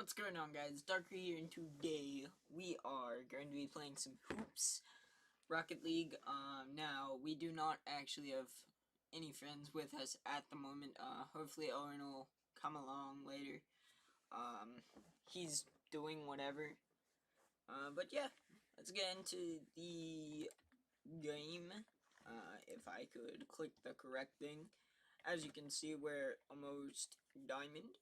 What's going on, guys? Darker here, and today we are going to be playing some hoops, Rocket League. Now, we do not actually have any friends with us at the moment. Hopefully Owen will come along later. He's doing whatever. But yeah, let's get into the game. If I could click the correct thing. As you can see, we're almost diamond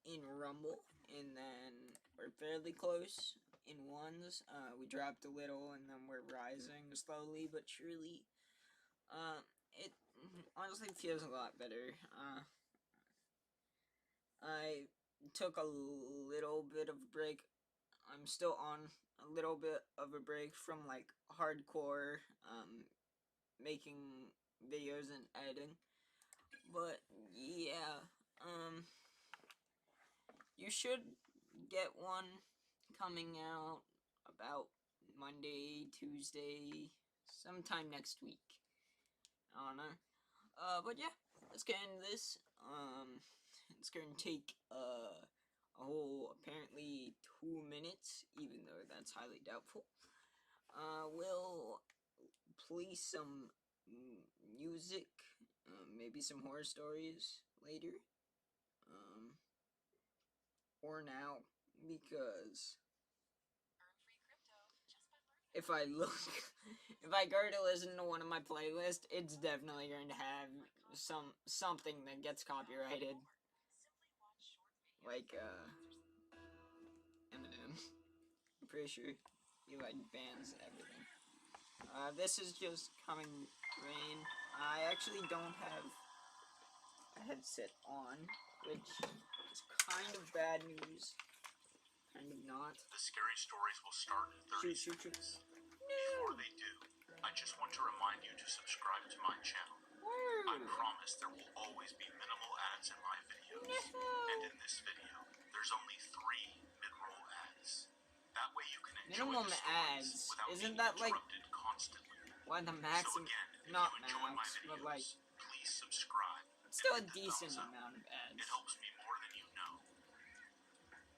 in Rumble, and then we're fairly close in ones. We dropped a little, and then we're rising slowly but surely. It honestly feels a lot better. I took a little bit of a break. I'm still on a little bit of a break from, like, hardcore, making videos and editing. But, yeah, you should get one coming out about Monday, Tuesday, sometime next week. I don't know. But yeah, let's get into this. It's going to take, a whole, apparently, 2 minutes, even though that's highly doubtful. We'll play some music, maybe some horror stories later. Or now, because if I go to listen to one of my playlists, it's definitely going to have something that gets copyrighted. Like, Eminem. I'm pretty sure he, like, bans everything. This is just coming rain. I actually don't have a headset on, which is kind of bad news. Kind of not. The scary stories will start in 30 seconds. Before they do, I just want to remind you to subscribe to my channel. I promise there will always be minimal ads in my videos. And in this video, there's only 3 mid-roll ads. That way you can enjoy minimum the ads. without Isn't being that like interrupted constantly. why the max? So again, if not you enjoy max, my videos, but like please subscribe. still a decent amount of ads. It helps me more than you know.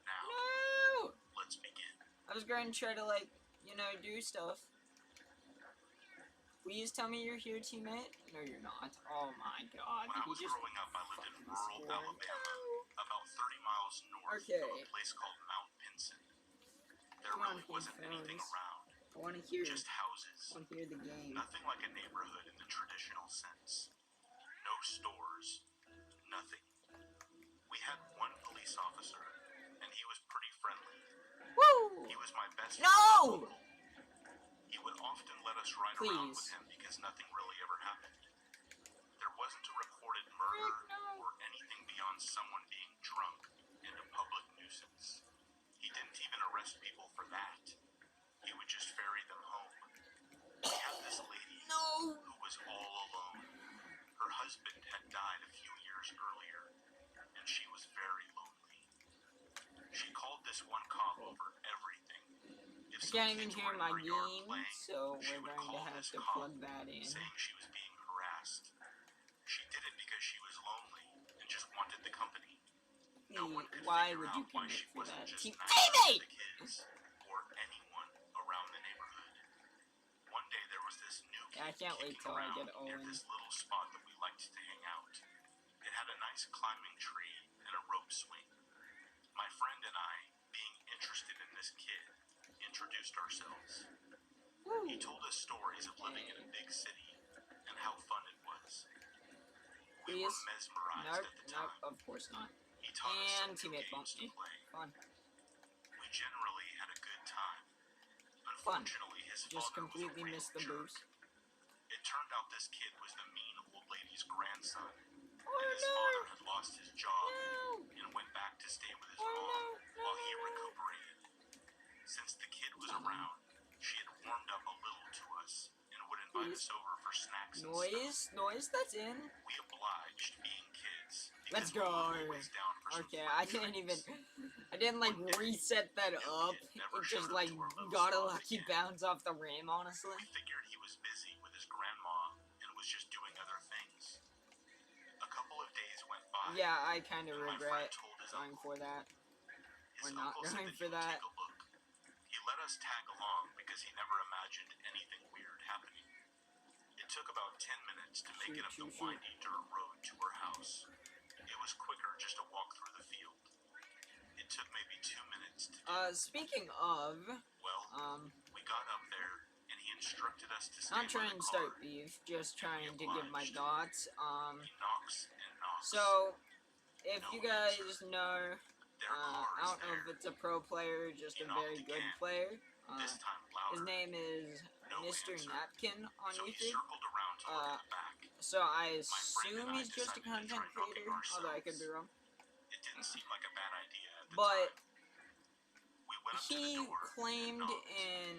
Now, No! let's begin. I was going to try to, like, you know, do stuff. Please tell me you're here, teammate. No, you're not. Oh my god. When I was growing up, I lived in rural Alabama, about 30 miles north of a place called Mount Pinson. There really wasn't anything around. I want to hear. Just houses. I want to hear the game. Nothing like a neighborhood in the traditional sense. No stores. Nothing. We had one police officer, and he was pretty friendly. Woo! He was my best friend. No! He would often let us ride around with him because nothing really ever happened. There wasn't a recorded murder or anything beyond someone being drunk and a public nuisance. He didn't even arrest people for that. He would just ferry them home. We had this lady who was all alone. Her husband had died a few years earlier, and she was very lonely. She called this one cop over everything. I can't even hear my game, so we're going to have to plug that in. Saying she was being harassed. She did it because she was lonely and just wanted the company. No one could figure out why she wasn't just nice to the kids or anyone around the neighborhood. One day there was this new kid kicking around near this little spot that we liked to hang out. It had a nice climbing tree and a rope swing. My friend and I, being interested in this kid, introduced ourselves. He told us stories of living in a big city and how fun it was. We were mesmerized at the time. Of course not. He taught us some new games to play. Fun. We generally had a good time. Unfortunately, his father just completely was a missed the jerk. boost. It turned out this kid was the mean old lady's grandson. Oh, and his father had lost his job and went back to stay with his mom while he recuperated. Since the kid was around, she had warmed up a little to us and would invite us over for snacks and stuff. Noise, that's in. We obliged, being kids. Let's go. Okay, I didn't like reset that up. It just like got a lucky bounce off the rim, honestly. We figured he was busy with his grandma and was just doing other things. A couple of days went by. Yeah, I kind of regret going for that. His We're not uncle said going that for he would that. take a look. He let us tag along because he never imagined anything weird happening. It took about 10 minutes to make it up the windy dirt road to her house. It was quicker just to walk through the field. It took maybe 2 minutes to do. Speaking of, Well, we got up there and he instructed us to stay not trying to start beef, just trying to give my thoughts. He knocks and knocks. So, if No you guys answer. know, Their car I is don't know if there. it's a pro player, just He a very knocked good again. player. This time His louder. name is No Mr. answer. Napkin on So he YouTube. circled around to look at the back. So I My friend assume and I he's just a decided to content try knocking creator, although I could be ourselves. wrong. It didn't seem like a bad idea at the But time. We went up to the he door claimed and knocked. in,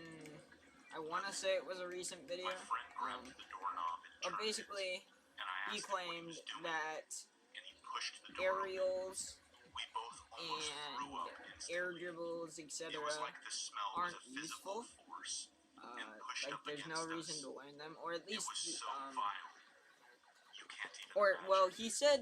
I want to say it was a recent video, My friend grabbed the doorknob and but turned basically it, and I he asked him what he claimed was doing, that and he pushed the door open. aerials We both almost threw up and air instantly. dribbles, It etc. was like the smell was aren't a physical useful. force and pushed Like up there's against no reason us. to learn them, or at It least was so vile. You can't even or imagine. well, he said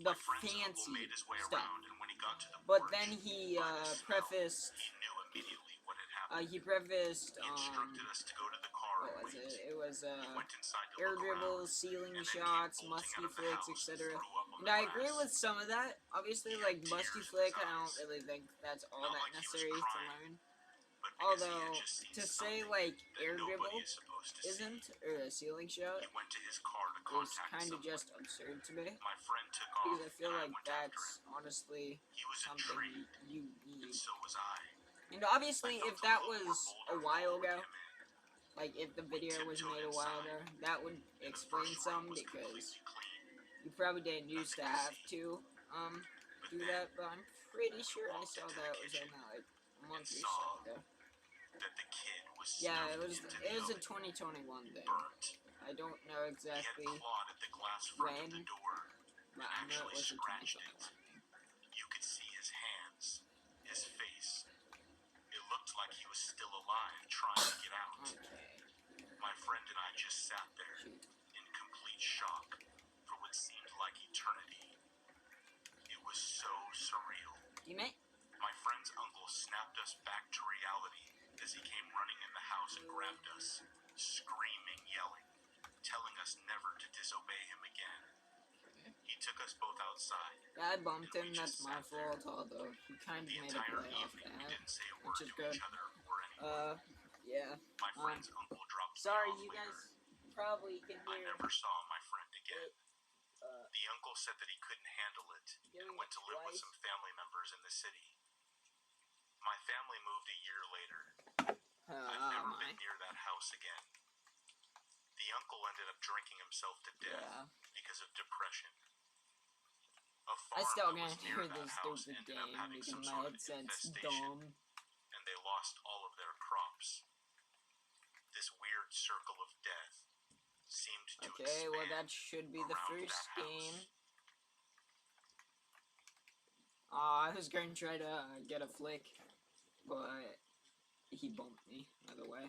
the My friend's uncle fancy made his way stuff, around, and when he got to the but porch, then he by the smell, prefaced he knew immediately what had happened. he prefaced He instructed us to go to the car what and was wait. it? It was He went inside to air look dribbles, around, ceiling and then shots, came bolting musty out of the flicks, house and etc. threw up on And the I agree grass. with some of that. Obviously, He like had musty tears in flick, his I don't eyes. really think that's all Not that like he was necessary to crying, learn. but because he Although had just seen to say something like that air nobody dribble is supposed to isn't, see. or a ceiling shot, He went to his car to is contact kind of someone. just absurd to me. My friend took Because off, I feel and I like went after that's him. honestly He was something intrigued, you and need. so was I. And obviously, I if felt that a little was more a while vulnerable ago, with him in. like if the We video was tiptoed made a while inside, ago, that would and the explain first some room was because completely clean. you probably didn't used to Nothing to have see. to But do then that, but I'm pretty we sure I walked saw into that the was kitchen on that like a and month or saw so ago. that the kid was Yeah, stuffed into the it was a oven, 2021 thing. burnt. I don't know He had exactly clawed at the glass front of the when, door but and I know it actually was a scratched 2021 it. thing. You could see his hands, his face. It looked like he was still alive, trying to get out. Okay. My friend and I just sat there in complete shock for what seemed like eternity. It was so surreal. Teammate? My friend's uncle snapped us back to reality as he came running in the house and grabbed us, screaming, yelling, telling us never to disobey him again. He took us both outside. Yeah, I bumped him, that's my fault, although he kind of made a play off We that, didn't say a word which is to good. each other or anyone. Yeah. My friend's uncle dropped me Sorry, off you later. guys probably can I hear never saw my friend again. it, The uncle said that he couldn't handle it and went to live with some family members in the city. My family moved a year later. I've never been near that house again. The uncle ended up drinking himself to death because of depression. A I farm still that was can't near hear that this house stupid ended up game having because some my sort of headset's infestation, dumb. and they lost all of their crops. This weird circle of death seemed to Okay, well expand that should be the around first that game. house. I was going to try to get a flick, but he bumped me, by the way.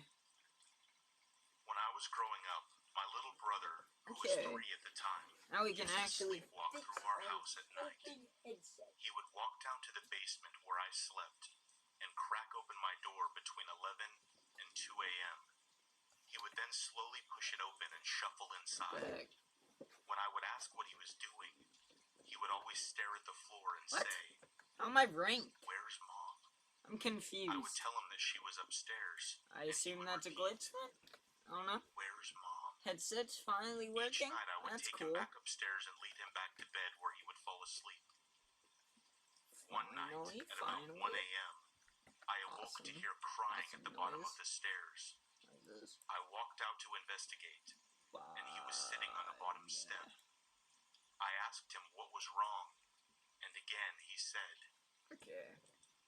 When I was growing up, my little brother, who was 3 at the time, now we can used to actually sleepwalk fix through our house at night. headset. He would walk down to the basement where I slept and crack open my door between 11 and 2 a.m. He would then slowly push it open and shuffle inside. When I would ask what he was doing, he would always stare at the floor and say, How am I ranked? "Where's Mom?" I'm confused. I would tell him that she was upstairs. I assume that's a glitch then? I don't know. "Where's Mom?" Headset's finally working? Each night I would That's take cool. him back upstairs and lead him back to bed where he would fall asleep. One night, at about 1 a.m., I awoke to hear crying at the bottom of the stairs. I walked out to investigate, and he was sitting on the bottom step. I asked him what was wrong, and again he said,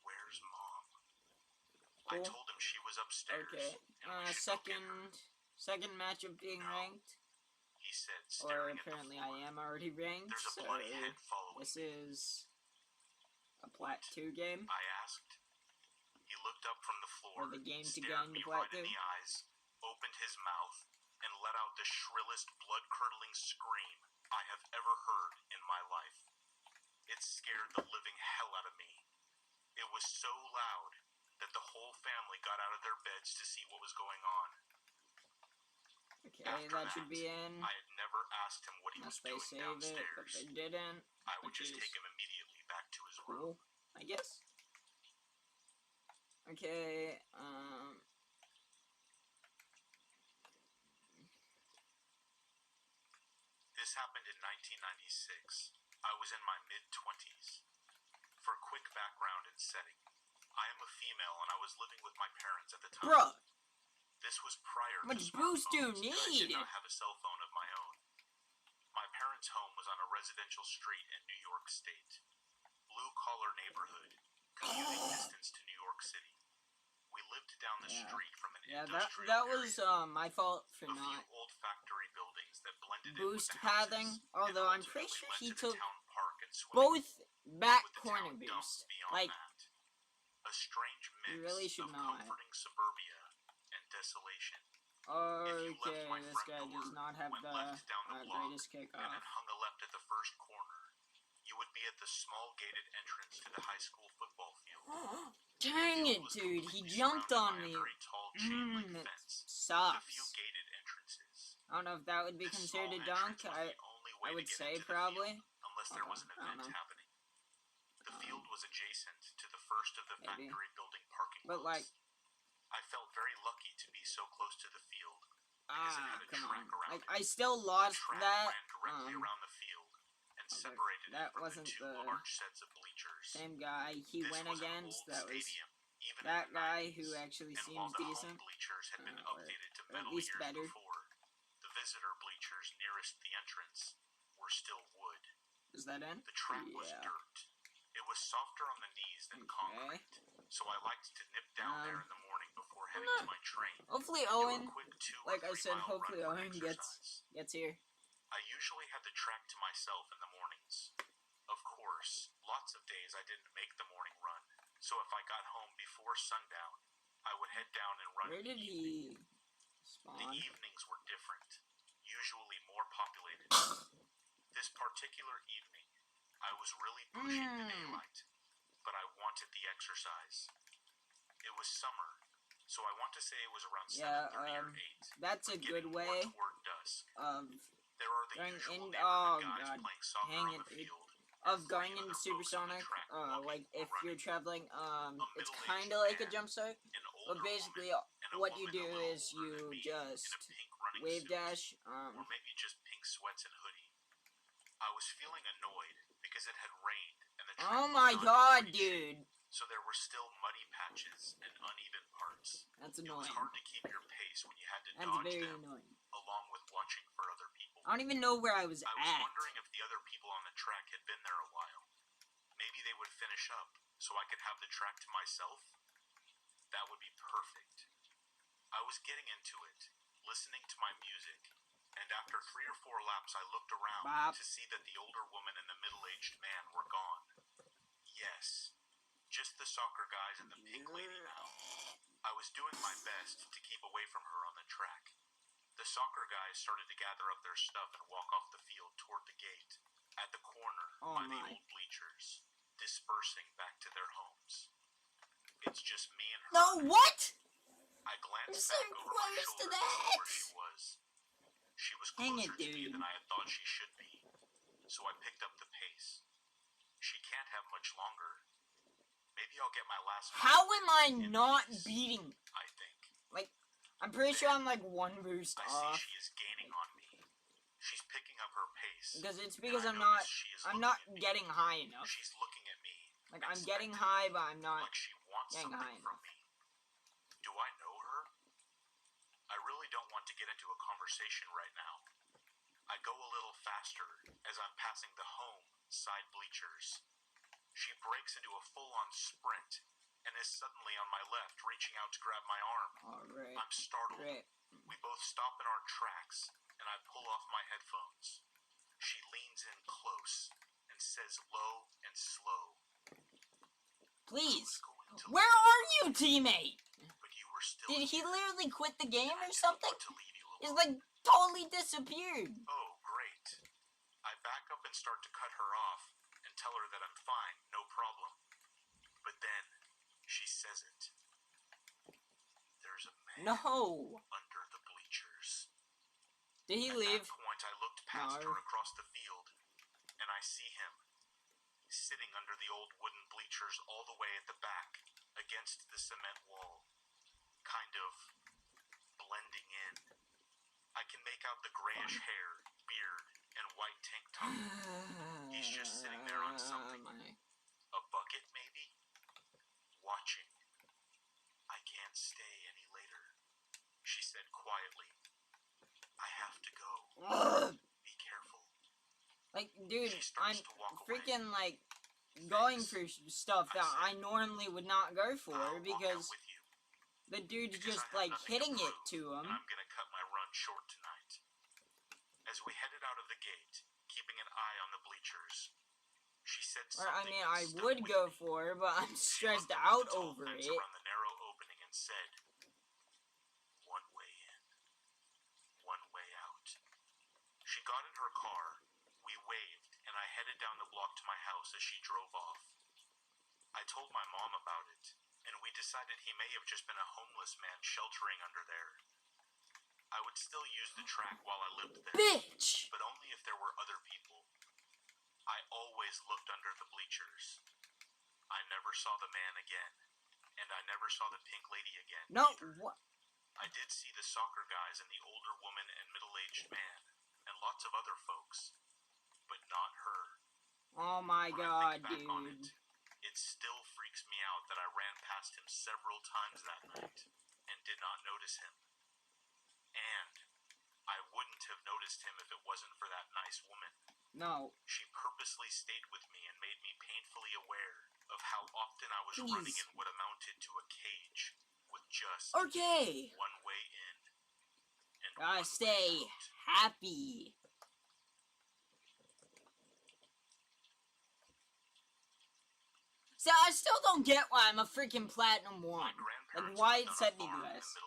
"Where's Mom?" I told him she was upstairs, and we should go get her. Second match of being ranked. He said, Or staring apparently at the I floor. am already ranked, "There's a so bloody head following this me." is a Plat 2 game. I asked. He looked up from the floor, Or the game to stared game me to Plat right in 2. the eyes, opened his mouth, and let out the shrillest, blood-curdling scream I have ever heard in my life. It scared the living hell out of me. It was minutes to see what was going on. Okay, After that should be in. I had never asked him what he was Unless they doing save it, but downstairs. they didn't. I would which just is take him immediately back to his cool, room. I guess. Okay, This happened in 1996. I was in my mid-20s. For quick background and setting, I am a female and I was living with my parents at the time. bruh, This was prior much to boost do you smartphones, and I did need? not have a cell phone of my own. My parents' home was on a residential street in New York State. Blue-collar neighborhood, commuting distance to New York City. We lived down the street from an industrial that was area. my fault for A not few old factory buildings that blended boost in with the houses, pathing, although and I'm pretty ultimately sure led he to the took town park and swimming both pool, back with the corner town boost. dumps beyond Like, that. A strange mix really should of not. comforting suburbia and desolation. Okay, this guy does not have went the left down the block, greatest and kickoff. then hung a left at the first corner, you would be at the small gated entrance to the high school football field. Dang it, dude, he jumped on me. It The sucks. few gated entrances. I don't know if that would be This considered a small dunk. entrance was the only way I to would get say into the probably. field, unless there was an I don't event know. happening. The field was adjacent to the first of the Maybe. factory building parking But, lots. like, I felt very lucky to be so close to the field because it had a come track on. around Like, it. I still The lost track that. ran directly around the field and separated that it from wasn't the two the large sets of bleachers. same guy he This went was an against. old That was stadium, even that in the guy 90s, who actually and while seems the decent. home bleachers had been or updated to at metal least years better. before, the visitor bleachers nearest the entrance were still wood. Is that in? The track was dirt. It was softer on the knees than concrete, so I liked to nip down there in the morning before heading to my train. Hopefully and do a Owen, quick 2 or like I 3 said, mile hopefully run for Owen exercise. gets here. I usually had the track to myself in the mornings. Of course, lots of days I didn't make the morning run, so if I got home before sundown, I would head down and run Where in the did evening. he spawn? The evenings were different, usually more populated. This particular evening, I was really pushing the daylight, but I wanted the exercise. It was summer, so I want to say it was around 7:30 or 8. That's a good way toward dusk. of There are the going usual in. neighborhood Oh guys god, playing soccer hang on it, the dude. field. Of and going 40 in other folks on the supersonic, track walking like or if you're running. traveling, it's middle-aged kind of like a man, jump start, An but older basically woman, and a what you woman a do little is older than you me, in just a pink running wave suit, dash, or maybe just pink sweats and hoodie. I was feeling annoyed because it had rained and the track oh was my not in god, great shape, dude, so there were still muddy patches and uneven parts. that's It was annoying. hard to keep your pace when you had to That's dodge very them, annoying. along with watching for other people. I don't even know where I was I was at. wondering if the other people on the track had been there a while. Maybe they would finish up, so I could have the track to myself. That would be perfect. I was getting into it, listening to my music, and after 3 or 4 laps I looked around to see that the older woman and the middle-aged man were gone. Yes, just the soccer guys and the pink lady now. I was doing my best to keep away from her on the track. The soccer guys started to gather up their stuff and walk off the field toward the gate, at the corner by the old bleachers, dispersing back to their homes. It's just me and her. No, what? I glanced so back over my close to shoulder to that. see where she was. She was Hang closer it, to me dude. than I had thought she should be, so I picked up the pace. She can't have much longer. Maybe I'll get my last. How am I in not peace, beating? I think. Like, I'm pretty sure I'm like 1 boost I off. see she is gaining on me. She's picking up her pace. Because it's and because I I'm notice she is not looking at me. getting high enough. She's looking at me. Like, I'm expecting, getting high, but I'm not like she wants getting something high from enough. me. Do I know her? I really don't want to get into a conversation right now. I go a little faster as I'm passing the home side bleachers. She breaks into a full-on sprint and is suddenly on my left, reaching out to grab my arm. Alright. I'm startled. Great. We both stop in our tracks, and I pull off my headphones. She leans in close and says low and slow, Please. "I was going to Where leave are you, teammate? but you were still Did he here, literally quit the game and I or didn't something? want to leave you He's alone." like totally disappeared. Oh, great. I back up and start to cut her off and tell her that I'm fine, no problem. But then she says it. "There's a No. under the bleachers. Did he leave? At that point, I looked past No. her across the field, and I see him sitting under the old wooden bleachers all the way at the back, against the cement wall, kind of blending in. I can make out the grayish hair, beard, and white tank top. He's just sitting there on something. A bucket, maybe? Watching. I can't stay any later, she said quietly. I have to go. Be careful. Like, dude, I'm freaking, like, going for stuff that I normally would not go for, because the dude's just, like, hitting it to him. I'm gonna cut my run short tonight. As we headed out of the gate, keeping an eye on the bleachers, she said something. I mean, I would go for it, but I'm stressed out over it. Around the narrow opening and said, "One way in, one way out." She got in her car, we waved, and I headed down the block to my house as she drove off. I told my mom about it, and we decided he may have just been a homeless man sheltering under there. I would still use the track while I lived there. Bitch! But only if there were other people. I always looked under the bleachers. I never saw the man again, and I never saw the pink lady again. No, either. what? I did see the soccer guys and the older woman and middle-aged man, and lots of other folks, but not her. Oh my god, when I think back on dude. It still freaks me out that I ran past him several times that night and did not notice him. And I wouldn't have noticed him if it wasn't for that nice woman. No. She purposely stayed with me and made me painfully aware of how often I was running in what amounted to a cage with just one way in and gotta stay happy. So I still don't get why I'm a freaking platinum 1. Like, why it said me this.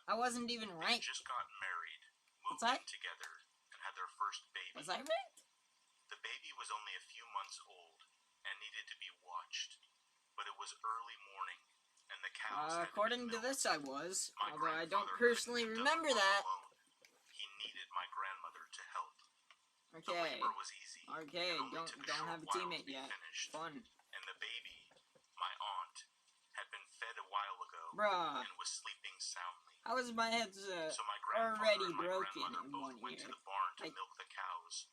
I wasn't even ranked. They just got married, moved in together, and had their first baby. Was I ranked? The baby was only a few months old and needed to be watched, but it was early morning, and the cows according to this, I was. My although I don't grandfather personally couldn't have remember done it that. alone. He needed my grandmother to help. The Okay. labor was easy. Okay, and only took a don't short have a while teammate to be yet. finished. Fun. And the baby, my aunt, had been fed a while ago Bruh. and was sleeping soundly. How was my head So my already and my broken grandmother in both 1 went year? to the barn to Like, milk the cows,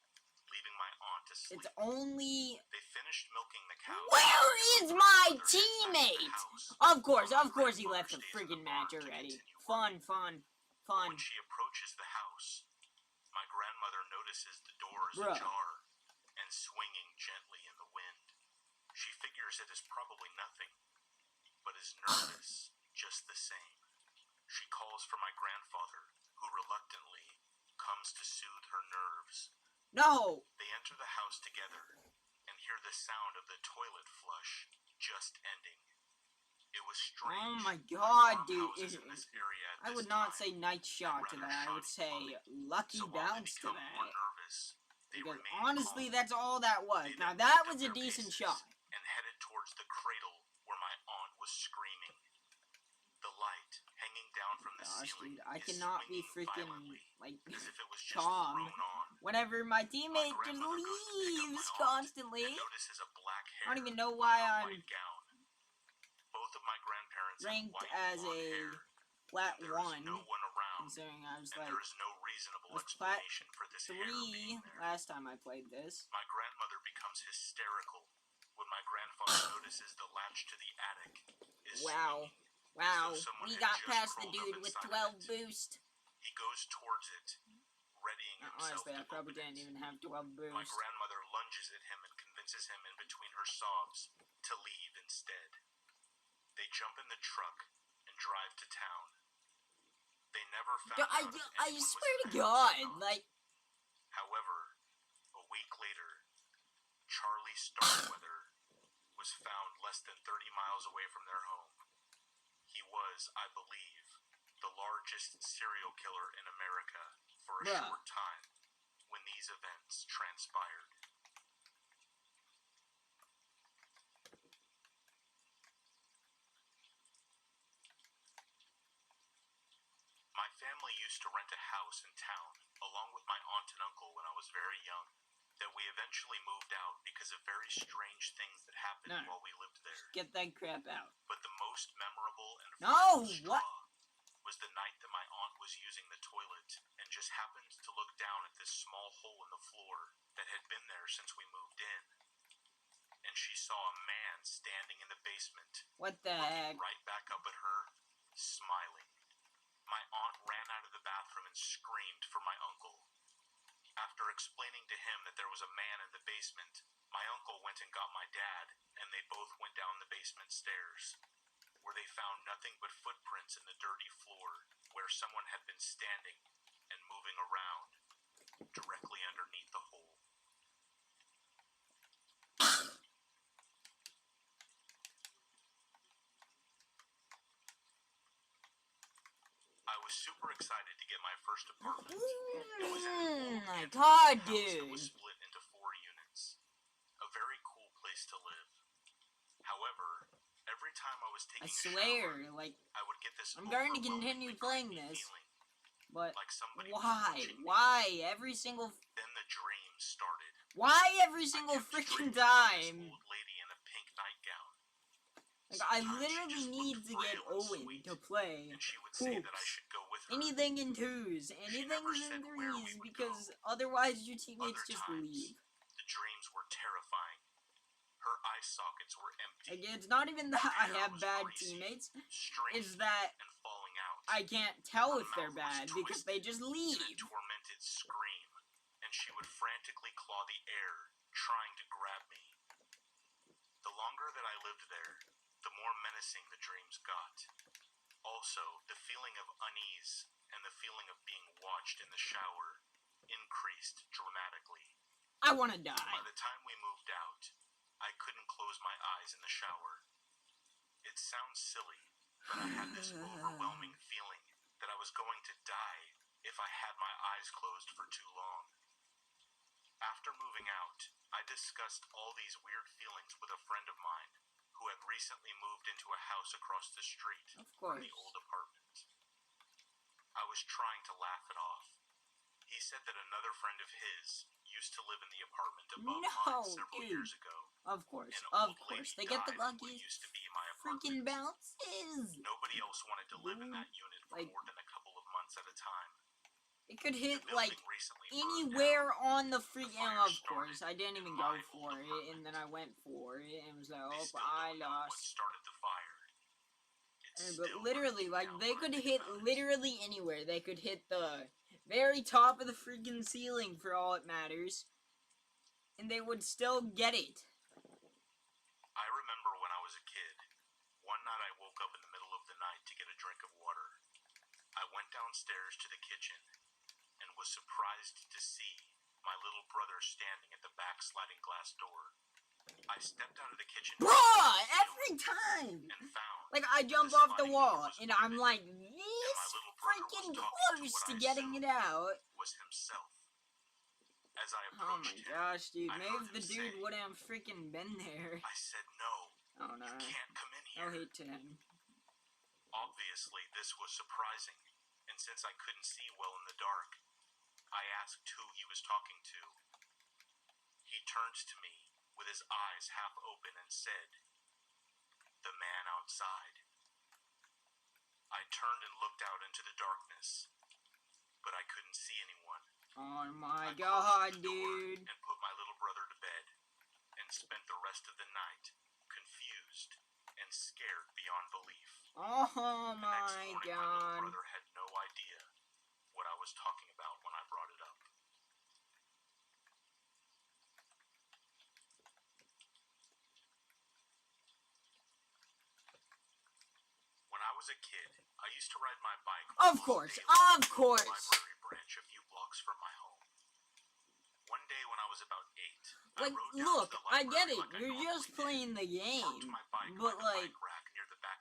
leaving my aunt to sleep. it's only... They finished milking the cows. Where is my teammate? Of course he left the friggin' match already. Fun. When she approaches the house, my grandmother notices the door is ajar and swinging gently in the wind. She figures it is probably nothing, but is nervous just the same. She calls for my grandfather, who reluctantly comes to soothe her nerves. No! They enter the house together and hear the sound of the toilet flush just ending. It was strange. Oh my god, dude. I would not say nice shot to that. I would say lucky bounce to that. Because honestly, that's all that was. Now that was a decent shot. And headed towards the cradle where my aunt was screaming. The light hanging down from the ceiling. Dude, I cannot be freaking like as if it was just calm thrown on. whenever my teammate just leaves constantly. Notices a black hair I don't even know why I'm both of my grandparents ranked as a flat 1. No one around. Considering I was like there is no reasonable flat explanation for this 3 last time I played this. My grandmother becomes hysterical when my grandfather notices the latch to the attic is Wow, we got past the dude with 12 boost. He goes towards it, readying himself. Honestly, I probably didn't even have 12 boost. My grandmother lunges at him and convinces him in between her sobs to leave instead. They jump in the truck and drive to town. They never found out I swear to God, like... However, a week later, Charlie Starkweather was found less than 30 miles away from their home. He was, I believe, the largest serial killer in America for a short time when these events transpired. used to rent a house in town, along with my aunt and uncle when I was very young, that we eventually moved out because of very strange things that happened while we lived there. Get that crap out. But the most memorable and What? was the night that my aunt was using the toilet and just happened to look down at this small hole in the floor that had been there since we moved in. And she saw a man standing in the basement. What the heck? Right back up at her, smiling. My aunt ran out of the bathroom and screamed for my uncle. After explaining to him that there was a man in the basement, my uncle went and got my dad, and they both went down the basement stairs, where they found nothing but footprints in the dirty floor where someone had been standing and moving around directly underneath the hole. I was super excited to get my first apartment. It was in an old My antique God, house that dude. was split into 4 units. A very cool place to live. However, every time I was taking a shower, like, I would get this I'm going to continue playing this, but why? Why every single? Then the dream started. Why every single freaking time? Old lady in a pink nightgown. Like, I literally need to get Owen to play hoops. Anything in 2s, anything in 3s, because otherwise your teammates just leave. The dreams were terrifying. Her eye sockets were empty. Like, it's not even that I have bad teammates, it's that I can't tell if they're bad because they just leave. A tormented scream, and she would frantically claw the air, trying to grab me. The longer that I lived there, the more menacing the dreams got. Also, the feeling of unease and the feeling of being watched in the shower increased dramatically. I want to die. By the time we moved out, I couldn't close my eyes in the shower. It sounds silly, but I had this overwhelming feeling that I was going to die if I had my eyes closed for too long. After moving out, I discussed all these weird feelings with a friend of mine who had recently moved into a house across the street from the old apartment. I was trying to laugh it off. He said that another friend of his used to live in the apartment above mine several years ago. Of course. They get the luckiest freaking bounces. Nobody else wanted to live in that unit for more than a couple of months at a time. It could hit, like, anywhere on the freaking... Of course, I didn't even go for it, and then I went for it, and was like, oh, I lost. But literally, like, they could hit literally anywhere. They could hit the very top of the freaking ceiling, for all it matters, and they would still get it. I remember when I was a kid, one night I woke up in the middle of the night to get a drink of water. I went downstairs to the kitchen and was surprised to see my little brother standing at the back sliding glass door. I stepped out of the kitchen. Bruh! Every time! And found like, I jump off the wall, and I'm like, this freaking close to getting it out. Was himself. As I Oh approached my gosh, dude. him, Maybe if the dude wouldn't have freaking been there. I said, no. Oh no. You can't come in here. I'll hate to him. Obviously, this was surprising, and since I couldn't see well in the dark, I asked who he was talking to. He turned to me with his eyes half open and said, "The man outside." I turned and looked out into the darkness, but I couldn't see anyone. Oh my god, dude. And put my little brother to bed, and spent the rest of the night confused and scared beyond belief. Oh my god. My little brother had no idea what I was talking about when I brought it up. When I was a kid, I used to ride my bike. Of course. Library branch a few blocks from my home. One day when I was about 8, like, look, I get it. You're just playing the game, but like,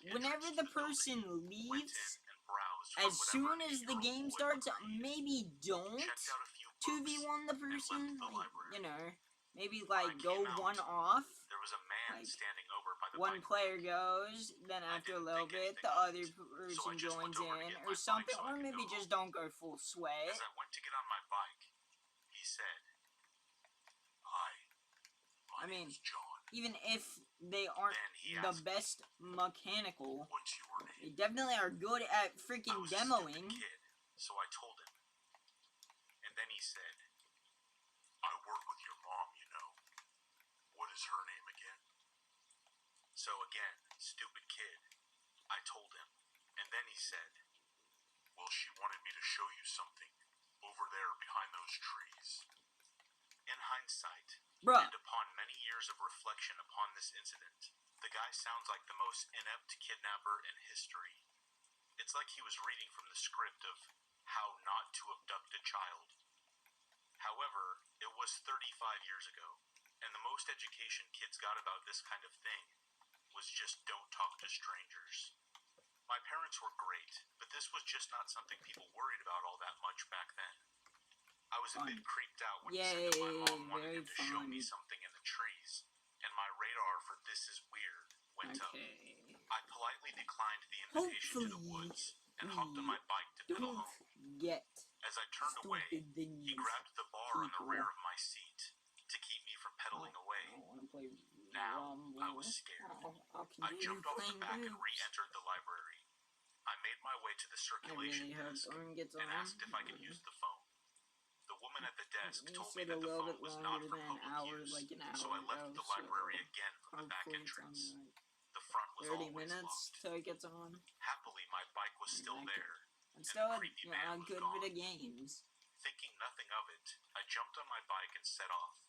whenever the person leaves, as soon as the game starts, maybe don't 2v1 the person. Like, you know, maybe like go one off. there was a man standing over by the one bike player rack. goes, then after a little bit, the other person joins in, or something, or maybe just don't go full sweat. As I went to get on my bike, he said, "Hi, my name's John." Even if they aren't the best mechanical, "What's your name?" they definitely are good at freaking I was demoing. a stupid kid, so I told him. And then he said, "I work with your mom, you know. What is her name again?" So again, stupid kid, I told him. And then he said, "Well, she wanted me to show you something over there behind those trees." In hindsight, and upon many years of reflection upon this incident, the guy sounds like the most inept kidnapper in history. It's like he was reading from the script of How Not to Abduct a Child. However, it was 35 years ago, and the most education kids got about this kind of thing was just don't talk to strangers. My parents were great, but this was just not something people worried about all that much back then. I was a bit creeped out when he said that my mom wanted him to show me something in the trees, and my radar for "this is weird" went up. I politely declined the invitation to the woods and hopped on my bike to pedal home. As I turned away, he grabbed the bar on the rear of my seat to keep me from pedaling away. Now, I was scared. I jumped off the back and re-entered the library. I made my way to the circulation desk and asked if I could use the phone. The woman at the desk told me that the phone was not for public use, so I left the library again from the back entrance. The front was 30 always minutes locked. till it gets on. Happily, my bike was still there, I'm still a good bit of games. Thinking nothing of it, I jumped on my bike and set off.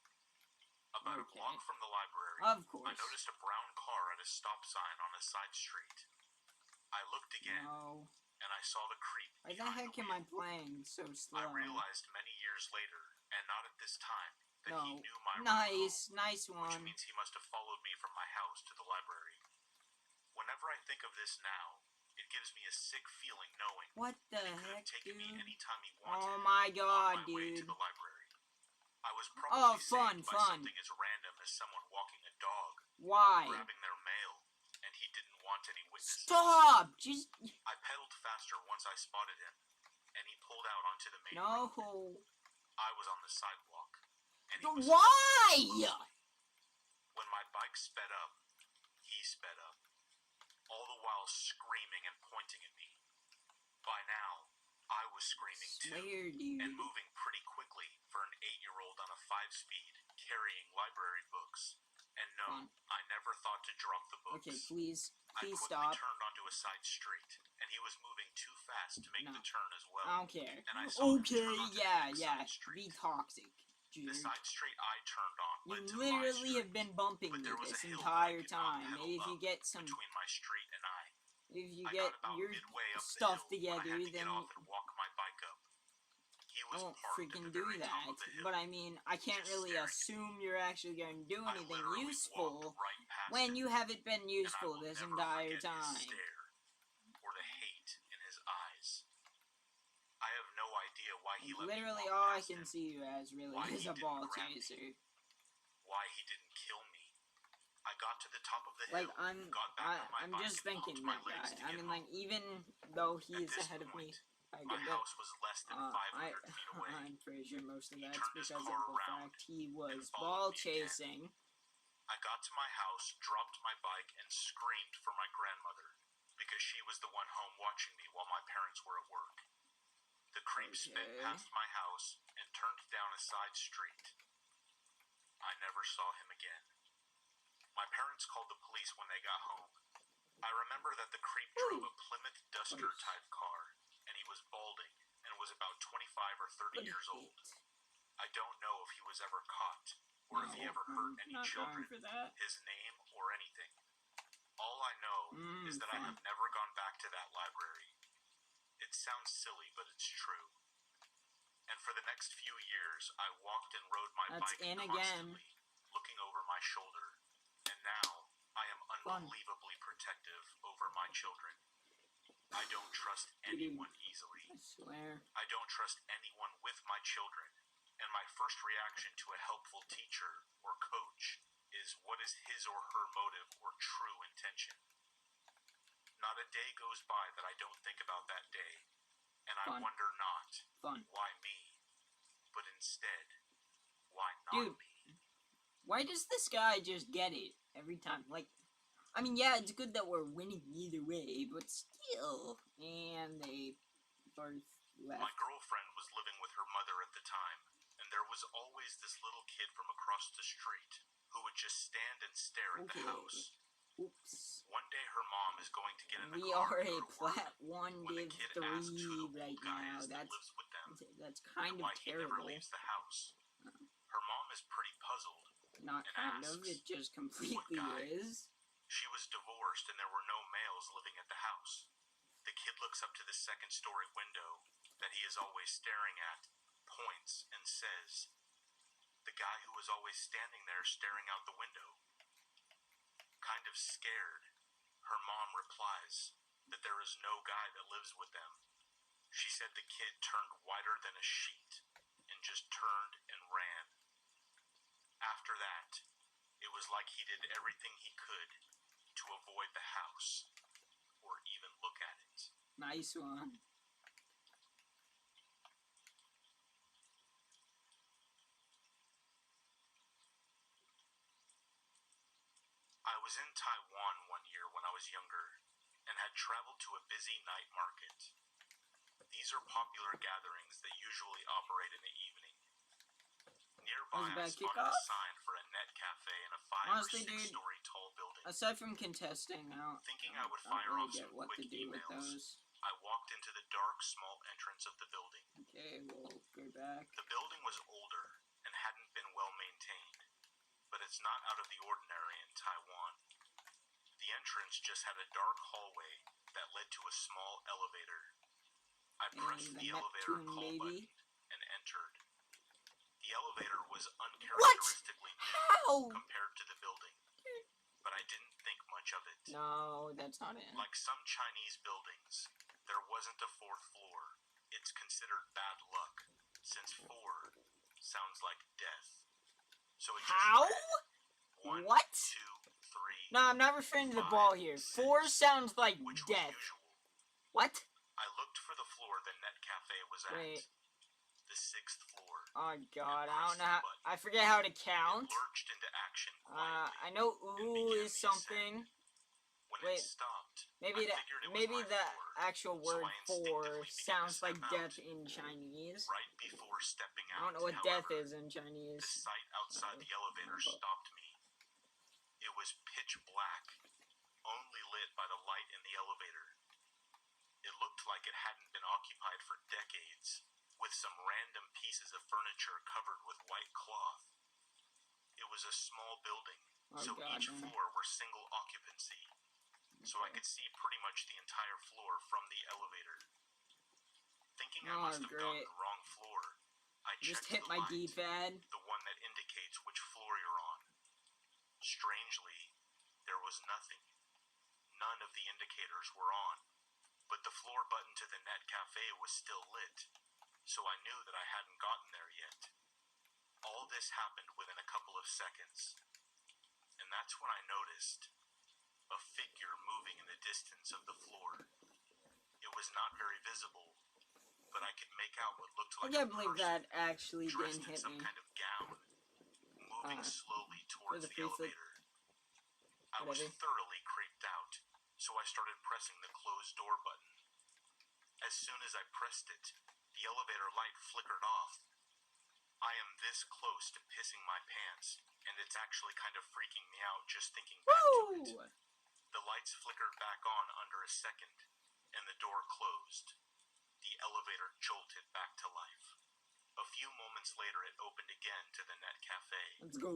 About a block from the library, I noticed a brown car at a stop sign on a side street. I looked again, and I saw the creep. Why the heck am I playing so slow? I realized many years later, and not at this time, that he knew my nice one. Which means he must have followed me from my house to the library. Whenever I think of this now, it gives me a sick feeling knowing what the he could have taken me anytime he wanted. Oh my god, on my way to dude. the library. I was probably saved by fun. something as random as someone walking a dog, Why? grabbing their mail, and he didn't want any witnesses. Stop! Just... I pedaled faster once I spotted him, and he pulled out onto the main road. I was on the sidewalk, and he was When my bike sped up, he sped up, all the while screaming and pointing at me. By now, I was screaming too, and moving pretty quickly for an 8-year-old on a 5-speed, carrying library books. And no, I never thought to drop the books. Okay, please I quickly stop. turned onto a side street, and he was moving too fast to make the turn as well. I don't care. And I saw him turn onto the side Be street. toxic, dude. The side street I turned on led to You literally have been bumping me this entire time. Maybe if you get some... between my street and I. If you get your stuff together, then I won't freaking do that. But I mean, I can't really assume you're actually going to do anything useful when you haven't been useful this entire time. Or the hate in his eyes. I have no idea why he let me literally walk all I past can him. see you as really Why is he a ball didn't grab chaser. me. Why he didn't kill me. I got to the top of the Like, hill, got back on my I'm bike, just and thinking pumped my that legs guy. to I get mean, like, home. even though he At is this ahead of me, point, my house was less than 500 feet away. I'm pretty sure most of He that's turned his because of car the around fact he was and followed ball me again. chasing. I got to my house, dropped my bike, and screamed for my grandmother, because she was the one home watching me while my parents were at work. The creep sped past my house and turned down a side street. I never saw him again. My parents called the police when they got home. I remember that the creep drove a Plymouth Duster-type car, and he was balding and was about 25 or 30 years old. I don't know if he was ever caught, or if he ever hurt any children, his name, or anything. All I know is that I have never gone back to that library. It sounds silly, but it's true. And for the next few years, I walked and rode my bike constantly, looking over my shoulder. And now, I am unbelievably protective over my children. I don't trust anyone easily. I swear. I don't trust anyone with my children. And my first reaction to a helpful teacher or coach is what is his or her motive or true intention. Not a day goes by that I don't think about that day, and I wonder not why me, but instead, why not me? Why does this guy just get it every time? Like, I mean, yeah, it's good that we're winning either way, but still. And they both left. My girlfriend was living with her mother at the time, and there was always this little kid from across the street who would just stand and stare at the house. Oops. One day her mom is going to get in the We car are and a go to work plat 1 when the div kid 3 asks who the right old guy now. is that lives with them That's kind and of why terrible. he never leaves the house. Her mom is pretty puzzled. Not and kind asks, of, it just completely is. She was divorced and there were no males living at the house. The kid looks up to the second-story window that he is always staring at, points, and says, "The guy who was always standing there staring out the window." Kind of scared, her mom replies that there is no guy that lives with them. She said the kid turned whiter than a sheet and just turned and ran. After that, it was like he did everything he could to avoid the house or even look at it. Nice one. I was in Taiwan one year when I was younger and had traveled to a busy night market. These are popular gatherings that usually operate in the evening. Nearby, I spotted a sign for a net cafe in a 5 or 6 story tall building. Aside from contesting, Thinking I would fire off some what quick to do emails, with those. I walked into the dark, small entrance of the building. Okay, we'll go back. The building was older and hadn't been well maintained, but it's not out of the ordinary in Taiwan. The entrance just had a dark hallway that led to a small elevator. I pressed the elevator call button and entered. The elevator was uncharacteristically dim compared to the building, but I didn't think much of it. No, that's not it. Like some Chinese buildings, there wasn't a 4th floor. It's considered bad luck, since 4 sounds like death. So it just read 1, 2, 3. No, I'm not referring to the ball here. 4 sounds like death. What? I looked for the floor the net cafe was at. Wait. The 6th floor. Oh god, I don't know how, I forget how to count. It lurched into action quietly, I know ooh is something. Wait, it stopped, maybe the actual word so 4 sounds like death in Chinese. Right before stepping out, I don't know what death is in Chinese. The sight outside the elevator stopped me. It was pitch black, only lit by the light in the elevator. It looked like it hadn't been occupied for decades, with some random pieces of furniture covered with white cloth. It was a small building, so each floor were single occupancy, so I could see pretty much the entire floor from the elevator. Thinking I must have gotten the wrong floor, I just checked hit my D-pad. The one that indicates which floor you're on. Strangely, there was nothing. None of the indicators were on, but the floor button to the net cafe was still lit, so I knew that I hadn't gotten there yet. All this happened within a couple of seconds, and that's when I noticed a figure moving in the distance of the floor. It was not very visible, but I could make out what looked like I can't believe that actually didn't hit some me. kind of gown, moving slowly towards the elevator. I was thoroughly creeped out, so I started pressing the closed door button. As soon as I pressed it, the elevator light flickered off. I am this close to pissing my pants, and it's actually kind of freaking me out just thinking back to it. The lights flickered back on under a second, and the door closed. The elevator jolted back to life. A few moments later, it opened again to the net cafe. Let's go.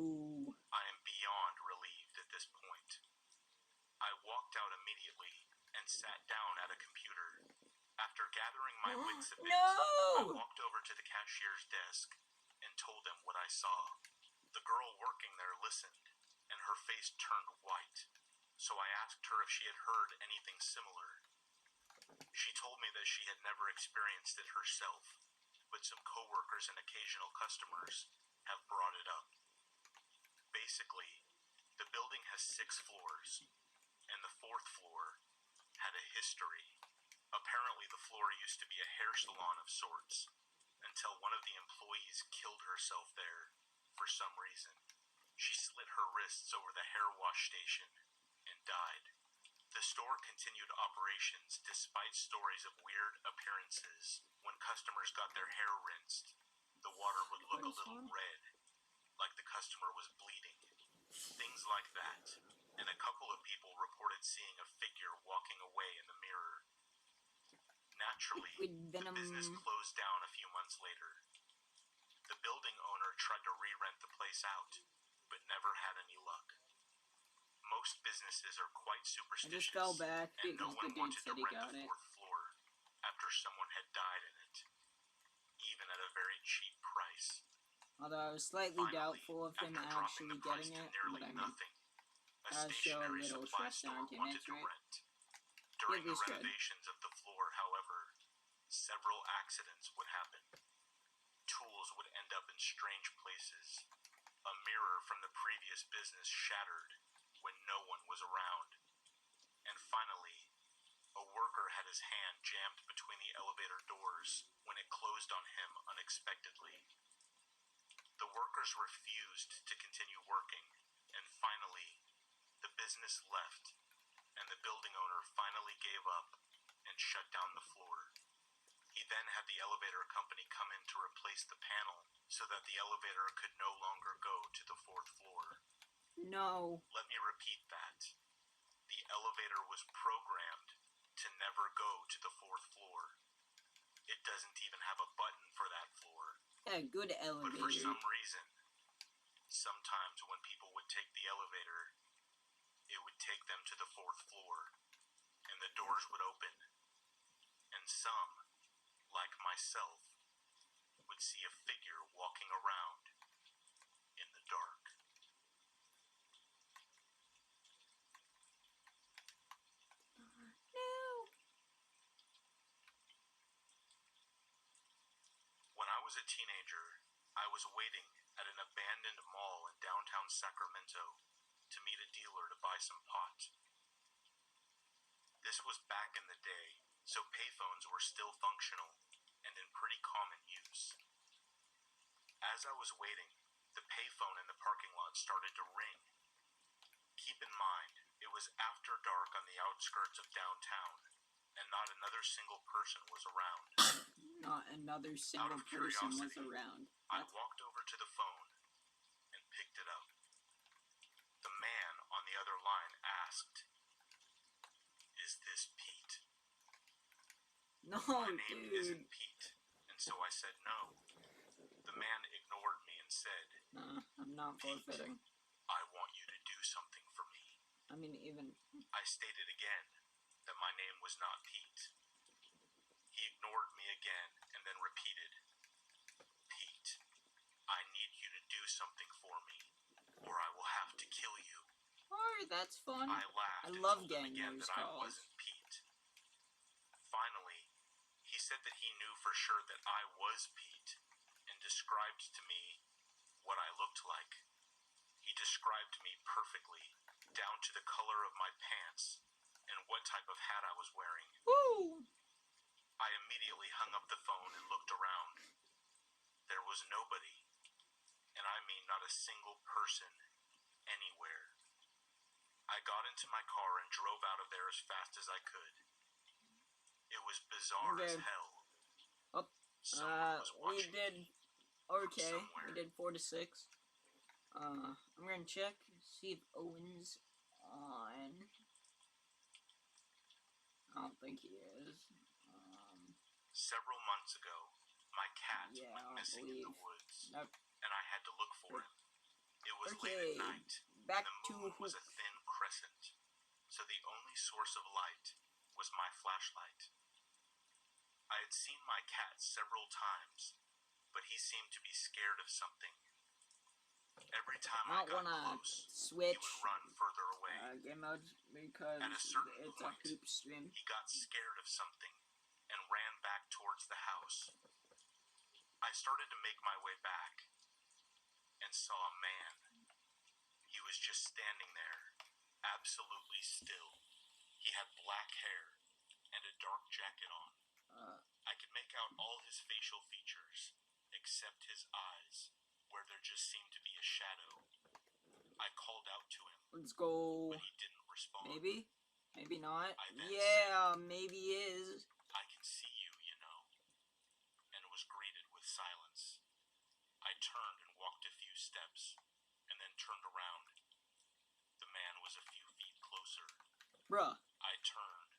I am beyond relieved at this point. I walked out immediately and sat down at a computer. After gathering my wits a bit, I walked over to the cashier's desk and told him what I saw. The girl working there listened, and her face turned white, so I asked her if she had heard anything similar. She told me that she had never experienced it herself, but some coworkers and occasional customers have brought it up. Basically, The building has 6 floors, and the 4th floor had a history. Apparently, the floor used to be a hair salon of sorts, until one of the employees killed herself there for some reason. She slit her wrists over the hair wash station and died. The store continued operations despite stories of weird appearances. When customers got their hair rinsed, the water would look a little red, like the customer was bleeding. Things like that. And a couple of people reported seeing a figure walking away in the mirror. Naturally, the business closed down a few months later. The building owner tried to re-rent the place out, but never had any luck. Most businesses are quite superstitious, and no one wanted to rent the 4th floor after someone had died in it, even at a very cheap price. Although I was slightly doubtful of him actually getting it, but I mean, I'll show a little trust argument, right? During the renovations of the floor, however, several accidents would happen. Tools would end up in strange places. A mirror from the previous business shattered when no one was around. And finally, a worker had his hand jammed between the elevator doors when it closed on him unexpectedly. The workers refused to continue working, and finally, the business left, and the building owner finally gave up and shut down the floor. He then had the elevator company come in to replace the panel so that the elevator could no longer go to the 4th floor. No. Let me repeat that. The elevator was programmed to never go to the 4th floor. It doesn't even have a button for that floor. Yeah, good elevator. But for some reason, sometimes when people would take the elevator, it would take them to the 4th floor, and the doors would open, and some, like myself, would see a figure walking around in the dark. No. When I was a teenager, I was waiting at an abandoned mall in downtown Sacramento to meet a dealer to buy some pot. This was back in the day, so payphones were still functional and in pretty common use. As I was waiting, the payphone in the parking lot started to ring. Keep in mind, it was after dark on the outskirts of downtown, and not another single person was around. Not another single person was around. I walked over to the phone and picked it up. The man on the other line asked, "Is this Pete?" No, My name dude. isn't Pete, and so I said no. The man ignored me and said, Nah, I'm not forfeiting. "I want you to do something for me." I mean, even... I stated again that my name was not Pete. He ignored me again and then repeated, "Pete, I need you to do something for me, or I will have to kill you." Oh, that's fun. I laughed I and love told him getting again those that I calls. wasn't Pete. Finally, he said that he knew for sure that I was Pete and described to me what I looked like. He described me perfectly, down to the color of my pants and what type of hat I was wearing. Woo! I immediately hung up the phone and looked around. There was nobody, and I mean not a single person anywhere. I got into my car and drove out of there as fast as I could. It was bizarre as hell. Oh, Someone was watching we did me okay. from somewhere. We did 4 to 6. I'm gonna check, see if Owen's on. I don't think he is. Several months ago, my cat Yeah, I went don't missing in the believe. woods, Nope. and I had to look for him. It was late Okay, at night, back and the to moon was a thin crescent, so the only source of light was my flashlight. I had seen my cat several times, but he seemed to be scared of something. Every time I got close, switch he would run further away. game modes because At a certain it's point, a hoop stream. he got scared of something and ran back towards the house. I started to make my way back and saw a man. He was just standing there, absolutely still. He had black hair and a dark jacket on. I could make out all his facial features, except his eyes, where there just seemed to be a shadow. I called out to him. Let's go. But he didn't respond. Maybe? Maybe not. Yeah, maybe he is. I can see you, you know. And was greeted with silence. I turned and walked a few steps, and then turned around. The man was a few feet closer. Bruh. I turned,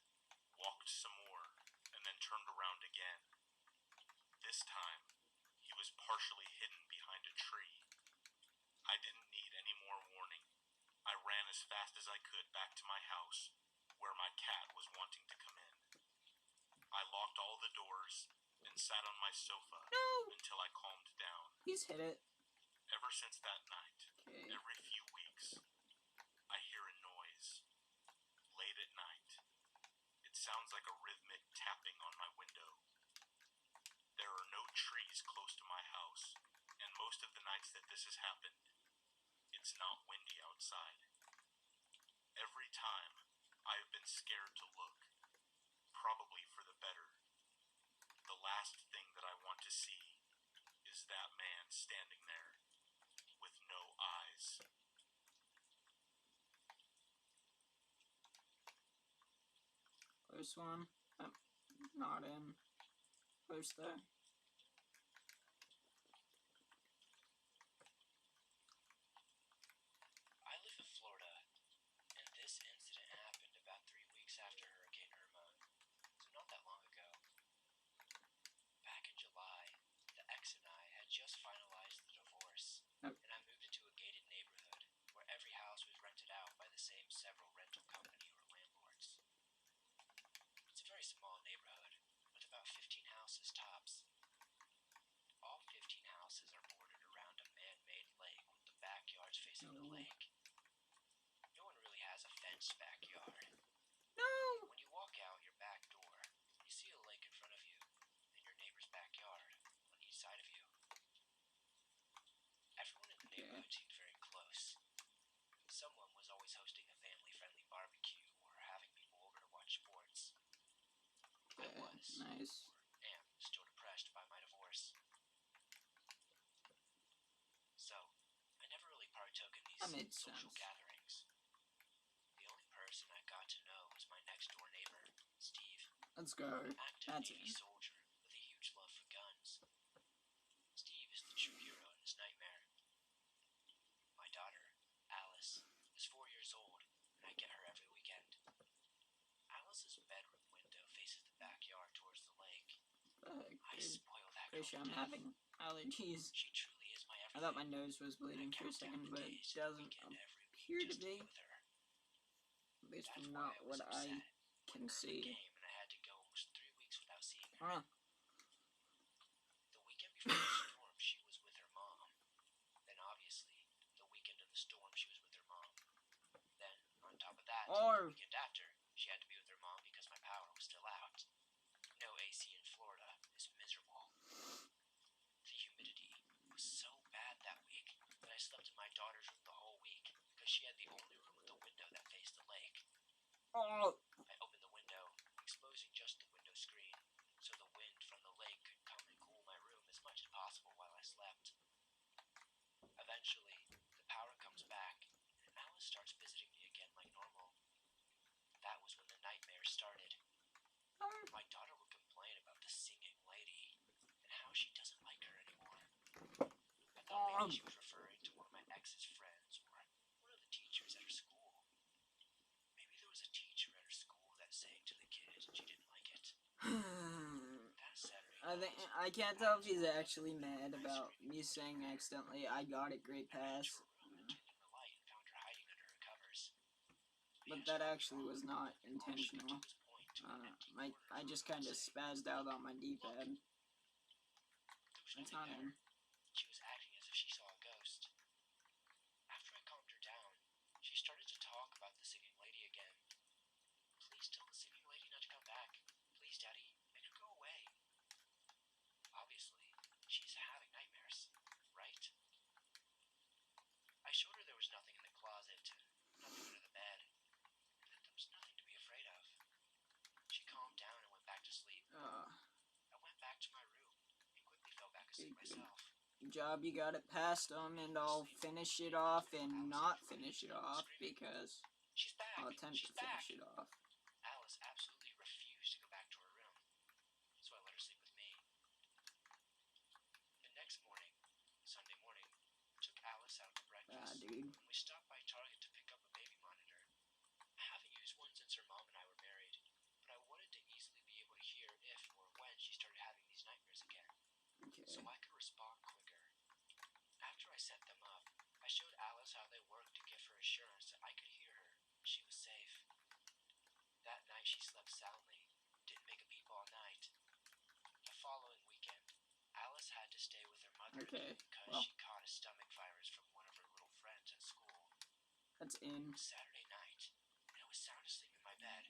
walked some more, and then turned around again. This time, he was partially hidden behind a tree. I didn't need any more warning. I ran as fast as I could back to my house, where my cat was wanting to come in. I locked all the doors and sat on my sofa until I calmed down. He's hit it. Ever since that night, Okay. every few weeks, I hear a noise. Late at night. It sounds like a rhythmic tapping on my window. There are no trees close to my house, and most of the nights that this has happened, it's not windy outside. Every time, I have been scared to look, probably for the better. The last thing that I want to see is that man standing there with no eyes. First one. Not in. First there. I live in Florida, and this incident happened about 3 weeks after Hurricane Irma, so not that long ago. Back in July, the ex and I had just finalized the divorce, and I moved into a gated neighborhood where every house was rented out by the same several rental company or landlords. It's a very small neighborhood, with about 15 houses tops. All 15 houses are bordered around a man-made lake with the backyards facing the lake. No one really has a fenced backyard. No! When you walk out your back door, you see a lake in front of you and your neighbor's backyard on each side of you. Everyone in the neighborhood seemed very close. Someone was always hosting a family-friendly barbecue or having people over to watch sports. I was, Nice. or am, still depressed by my divorce. So, I never really partook in these social gatherings. The only person I got to know was my next-door neighbor, Steve. Let's go. Active That's Navy it. soldier with a huge love for guns. Steve is the true hero in his nightmare. My daughter, Alice, is 4 years old, and I get her every weekend. Alice's bedroom window faces the backyard towards the lake. I spoil that girl Pretty sure to I'm death. having allergies. She truly is my I everything. thought my nose was bleeding for a second, but it doesn't appear to be. At least from not what I can see. And I had to go almost 3 weeks without seeing her. Huh. The weekend before the storm, she was with her mom. Then obviously, the weekend of the storm, she was with her mom. Then, on top of that, the weekend after, she had to be with her mom because my power was still out. No AC in Florida is miserable. The humidity was so bad that week that I slept in my daughter's room the whole week because she had the only room with a window that faced the lake. Oh. I opened the window, exposing just the window screen, so the wind from the lake could come and cool my room as much as possible while I slept. Eventually, the power comes back, and Alice starts visiting me again like normal. That was when the nightmare started. My daughter would complain about the singing lady, and how she doesn't like her anymore. I thought maybe she was referring to one of my ex's friends, or one of the teachers at her school. Maybe there was a teacher at her school that sang to the kids and she didn't like it. That Saturday I can't tell if he's actually mad about me saying accidentally I got a great pass. But that actually was not intentional. I just kind of spazzed out on my D-pad. That's not him. She was acting as if she saw a ghost. After I calmed her down, she started to talk about the singing lady again. Please tell the singing lady not to come back. Please, Daddy, make her go away. Obviously, she's having nightmares, right? I showed her there was nothing in the closet. back to my room and quickly fell back asleep myself. Good job, you got it past them, and I'll finish it off and not finish it off because She's back! I'll attempt to finish it off. Alice absolutely refused to go back to her room, so I let her sleep with me. The next morning, Sunday morning, I took Alice out to breakfast, Dude. and we stopped by Target to pick up a baby monitor. I haven't used one since her mom and I were married, but I wanted to easily be able to hear if or when she started having these nightmares again, so I could respond quicker. After I set them up, I showed Alice how they worked to give her assurance that I could hear her and she was safe. That night she slept soundly, didn't make a peep all night. The following weekend, Alice had to stay with her mother because she caught a stomach virus from one of her little friends at school. That's in. It was Saturday night, and I was sound asleep in my bed.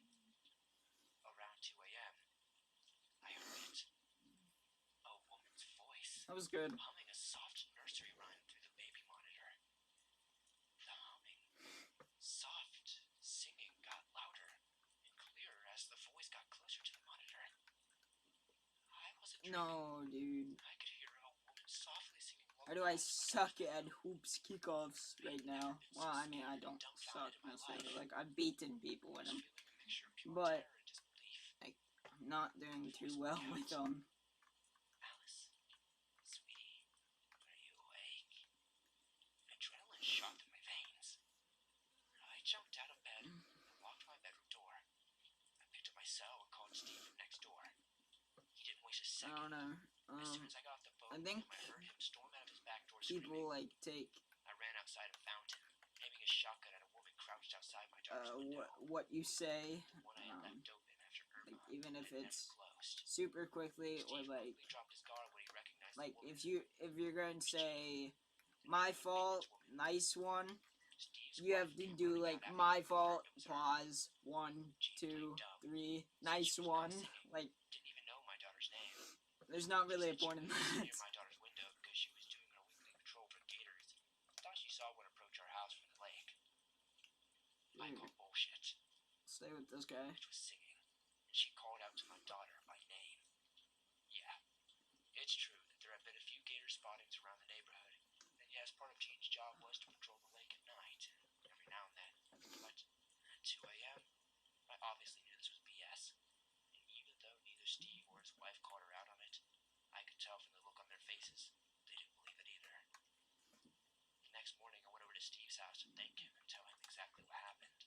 Around 2 a.m., I heard it. A woman's voice. That was good. Humming a soft nursery rhyme through the baby monitor. The humming, soft singing got louder and clearer as the voice got closer to the monitor. I wasn't dreaming. No, dude. I could hear a woman softly singing. How do I suck at hoops kickoffs right now? Well, I mean, I don't suck necessarily. Like, I've beaten people in them, but like, I'm not doing too well with them. Alice, sweetie, are you awake? Adrenaline shot through my veins. I jumped out of bed and locked my bedroom door. I picked up my cell and called Steve from next door. He didn't waste a second. I don't know. As soon as I got off the phone, I think I heard him storm out of his back door people screaming. like take I ran outside and found him, aiming a shotgun at a woman crouched outside my daughter's window. what you say, One I had left open after Irma like even if had it's never closed. super quickly or Steve like quickly dropped his guard when he recognized like the woman. if you're going to say my fault, nice one, Steve's you have wife to came do running like out after my he fault, confirmed it was her. pause, 1, 2, 3, nice one. Like, Didn't even know my daughter's name. there's not really a She said point in she was that. near my daughter's window because she was doing her weekly patrol for gators. Thought she saw one approach our house from the lake. I called bullshit. Stay with this guy. Which was singing, and she called out to my daughter by name. Yeah, it's true that there have been a few gator spottings around the neighborhood, and yes, part of Gene's job was to patrol the lake at night, every now and then. But at 2 a.m., I obviously knew this was BS, and even though neither Steve or his wife called her out on it, I could tell from the look on their faces they didn't believe it either. The next morning, I went over to Steve's house to thank him and tell him exactly what happened.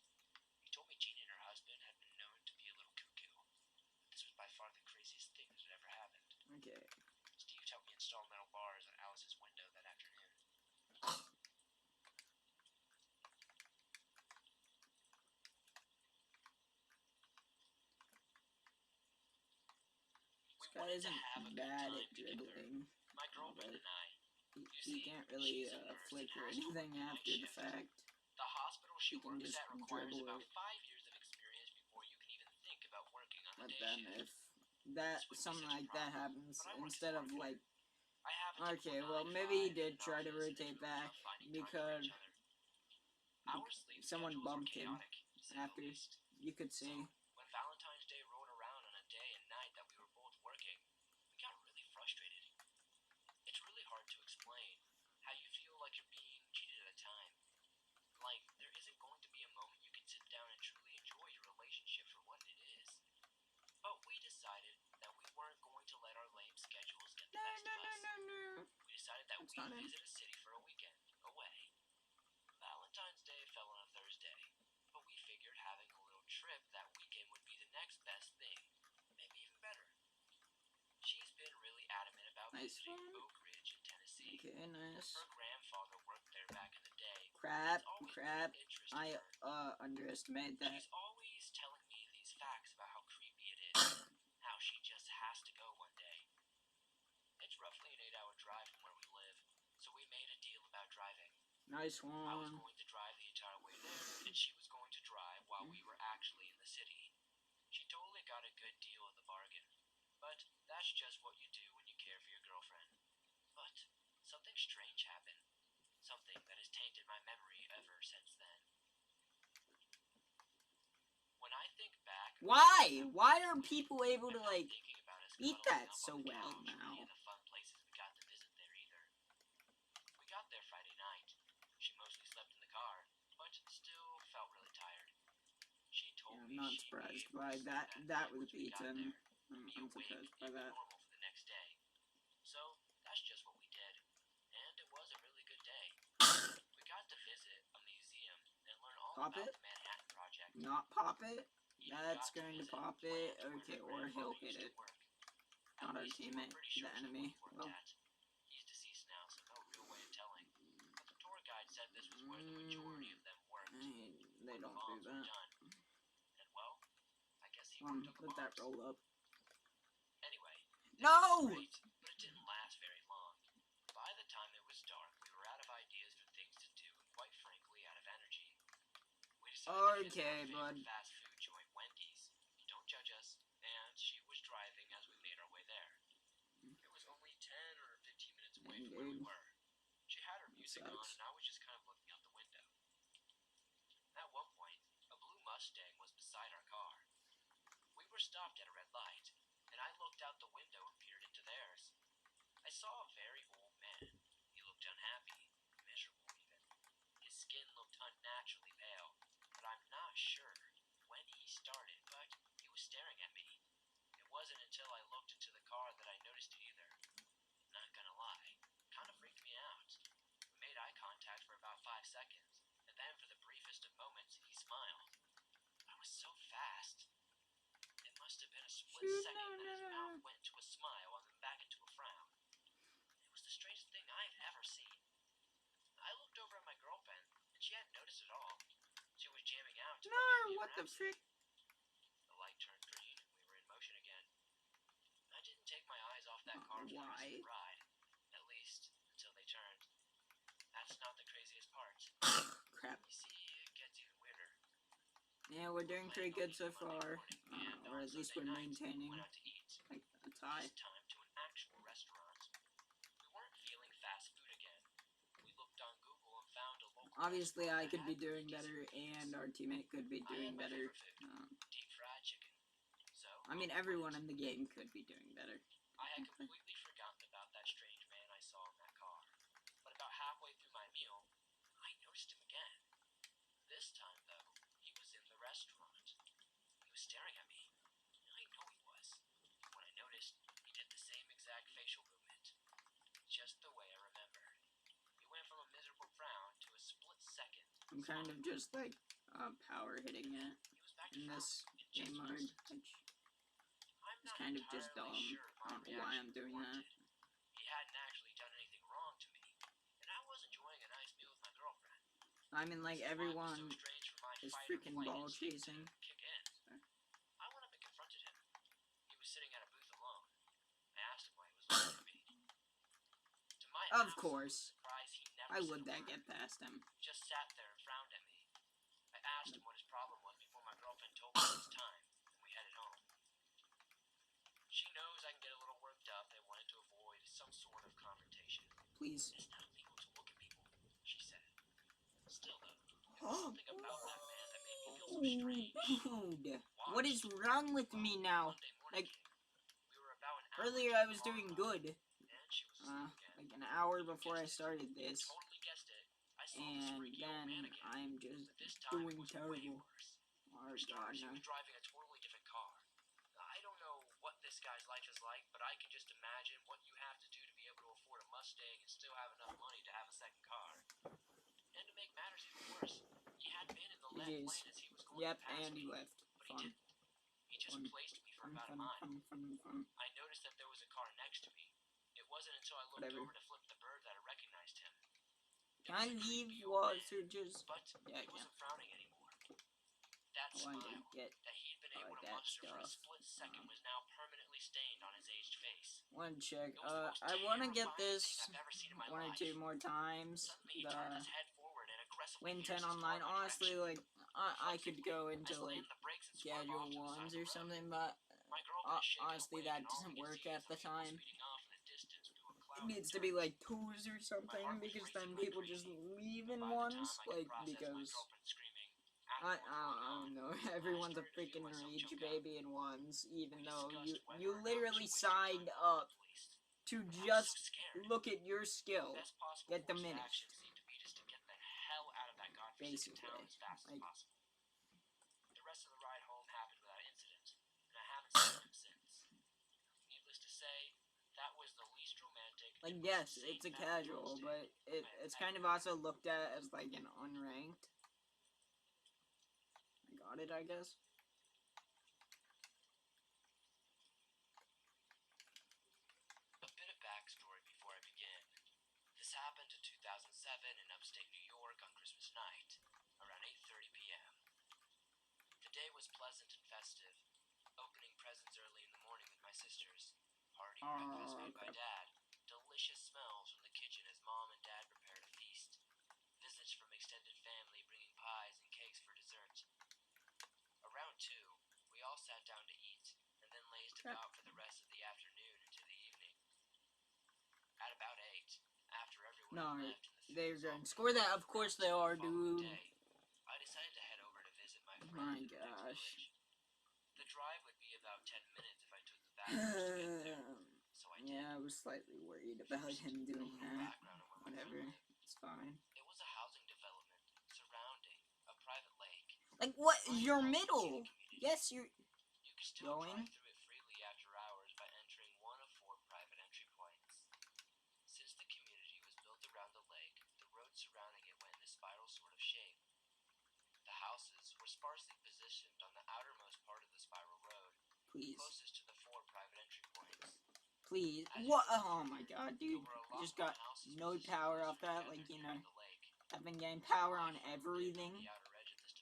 He told me Gene and her husband had been known to be a little cuckoo, but this was by far the craziest thing that had ever happened. Okay. Steve helped me install metal bars on Alice's window that afternoon. This guy isn't bad at dribbling. My girlfriend and I. He can't really flick or anything after the fact. The hospital she He can works just at requires dribble about it. 5 years of experience before you can even think about working on the But day then shift. if that something like that happens, instead of like, I have a okay, typical well 9 to maybe he 5 did in an try to office, and rotate it's really back tough finding time because for each other. Our sleep someone schedules were bumped him chaotic, to say the after. least. You could So, see. when Valentine's Day rolled around on a day and night that we were both working, we got really frustrated. It's really hard to explain how you feel like you're being cheated at a time. Like, there isn't going to be a moment you can sit down and truly enjoy your relationship for what it is. But we decided that we weren't going to let our lame schedules get the best of us. No. We decided that That's not we'd it. visit a city for a weekend, away. Valentine's Day fell on a Thursday, but we figured having a little trip that weekend would be the next best thing, maybe even better. She's been really adamant about Nice visiting one. Oak Ridge in Tennessee. Okay, nice. Her grandfather worked there back in the day. Crap. It's always been of interest to I her. underestimated that. She's always telling me these facts about how creepy it is, how she just has to go one day. It's roughly an 8-hour drive from where we live, so we made a deal about driving. Nice I was one. going to drive the entire way there, and she was going to drive while we were actually in the city. She totally got a good deal of the bargain, but that's just what you do when you care for your girlfriend. But something strange happened, something that has tainted my memory ever since then. When I think back, Why? Why are people able to like eat that so well Any now. of the fun places we got to visit there either. We got there Friday night. She mostly slept in the car, but still felt really tired. She told I'm not surprised by that. That was beaten. I'm surprised by that. Normal for the next day. So that's just what we did, and it was a really good day. We got to visit a museum and learn all Pop about it? the Manhattan Project. Not pop it. Even That's got going to visit pop plants it. where Okay, their or he'll grandfather hit used to it. work. Not our At least we're teammate, pretty the sure it's enemy. where he Well, worked at. He's deceased now, so no real way of telling. But the tour guide said this was where the majority of them worked. they don't do that. And well, I guess he worked on the Let that bombs. roll up. Anyway, No! great, but it didn't last very long. By the time it was dark, we were out of ideas for things to do and quite frankly out of energy. We decided to visit our favorite fast food joint, Wendy's. Don't judge us. And she was driving as we made our way there. It was only 10 or 15 minutes away from where we were. She had her music on and I was just kind of looking out the window. At one point, a blue Mustang was beside our car. We were stopped at a red light, and I looked out the window and peered into theirs. I saw a very old man. He looked unhappy, miserable even. His skin looked unnaturally pale, but I'm not sure when he started, but he was staring at me. It wasn't until I looked into the car that I noticed it either. Not gonna lie, kind of freaked me out. We made eye contact for about 5 seconds, and then for the briefest of moments, he smiled. I was so fast. It must have been a split second that his mouth went to a smile and then back into a frown. It was the strangest thing I've ever seen. I looked over at my girlfriend, and she hadn't noticed at all. She was jamming out. No, what the frick? The light turned green, and we were in motion again. I didn't take my eyes off that car for the rest of the ride. At least, until they turned. That's not the craziest part. Crap. You see, it gets even weirder. Yeah, we're doing pretty good so far. Or at least we're maintaining like a tie. This time to an actual restaurant. We weren't feeling fast food again. We looked on Google and found a local Obviously, I could be restaurant doing better, and our teammate could be doing better. deep fried chicken. So I mean, everyone in the game could be doing better. I had completely forgotten about that strange man I saw in that car. But about halfway through my meal, I noticed him again. This time, though, he was in the restaurant. He was staring at me. I know he was. When I noticed, he did the same exact facial movement. Just the way I remembered. He went from a miserable frown to a split second. I'm kind of just like power hitting it in this game mode, which is kind of just dumb. I don't know why I'm doing that. He hadn't actually done anything wrong to me, and I was enjoying a nice meal with my girlfriend. I mean, like, everyone is freaking ball chasing. I went up and confronted him. He was sitting at a booth alone. I asked him why he was looking at me. To my Of course. surprise, he never Why said would a that word. get past him? He just sat there and frowned at me. I asked him what his problem was before my girlfriend told me it was time, and we headed home. She knows I can get a little worked up and wanted to avoid some sort of confrontation. Please. It's not legal to look at people, she said. Still, though, there was something about that man that made me feel so strange. Dude, what is wrong with me now? Like, earlier I was doing good. Like an hour before I started this. And then I'm just doing terrible. Oh god, She no. was driving a totally different car. I don't know what this guy's life is like, but I can just imagine what you have to do to be able to afford a Mustang and still have enough money to have a second car. And to make matters even worse, he had been in the left lane as he was going to pass and he me, left. but he didn't. He just placed me for about a mile. I noticed that there was a car next to me. It wasn't until I looked over to flip the bird that I recognized him. Can I leave was or just... But he wasn't frowning anymore. That smile that he'd been able to muster for a split second was now permanently stained on his aged face. One check. I want to get this 1 or 2 more times. The Win 10 online. Honestly, like, I could go into, like, schedule ones or something, but honestly, that doesn't work at the time. It needs to be, like, 2s or something, because then people just leave in 1s, like, because I don't know. Everyone's a freaking rage baby in ones, even though you literally signed up to just look at your skills get diminished. Basically, like, the rest of the ride home happened without incident, and I haven't seen him since. Needless to say, that was the least romantic. like yes, it's a casual, but it's kind of also looked at as like an unranked. I got it, I guess. A bit of backstory before I begin. This happened in 2007 in upstate New York on Christmas night, around 8:30 p.m. The day was pleasant and festive, opening presents early in the morning with my sisters, hearty breakfast made by Dad, delicious smells from the kitchen as Mom and Dad prepared a feast, visits from extended family bringing pies and cakes for dessert. Around 2, we all sat down to eat, and then lazed about for the rest of the afternoon into the evening. At about 8, after everyone had left and the they're food going to score that. Of course they are, dude. I decided to head over to visit my friend My in the next gosh. village. The drive would be about 10 minutes if I took the back roads to get there, so I did. Yeah, I was slightly worried about him doing that. Whatever, it's fine. It was a housing development surrounding a private lake. Like, what? You're middle. Yes, you're You could still going. drive through it freely after hours by entering one of 4 private entry points. Since the community was built around the lake, the road surrounding it went in a spiral sort of shape. The houses were sparsely positioned on the outermost part of the spiral road, Please. closest to the 4 private entry points. Please. What? Oh my god, dude. I just got no power off that. Like, you know, I've been getting power on everything.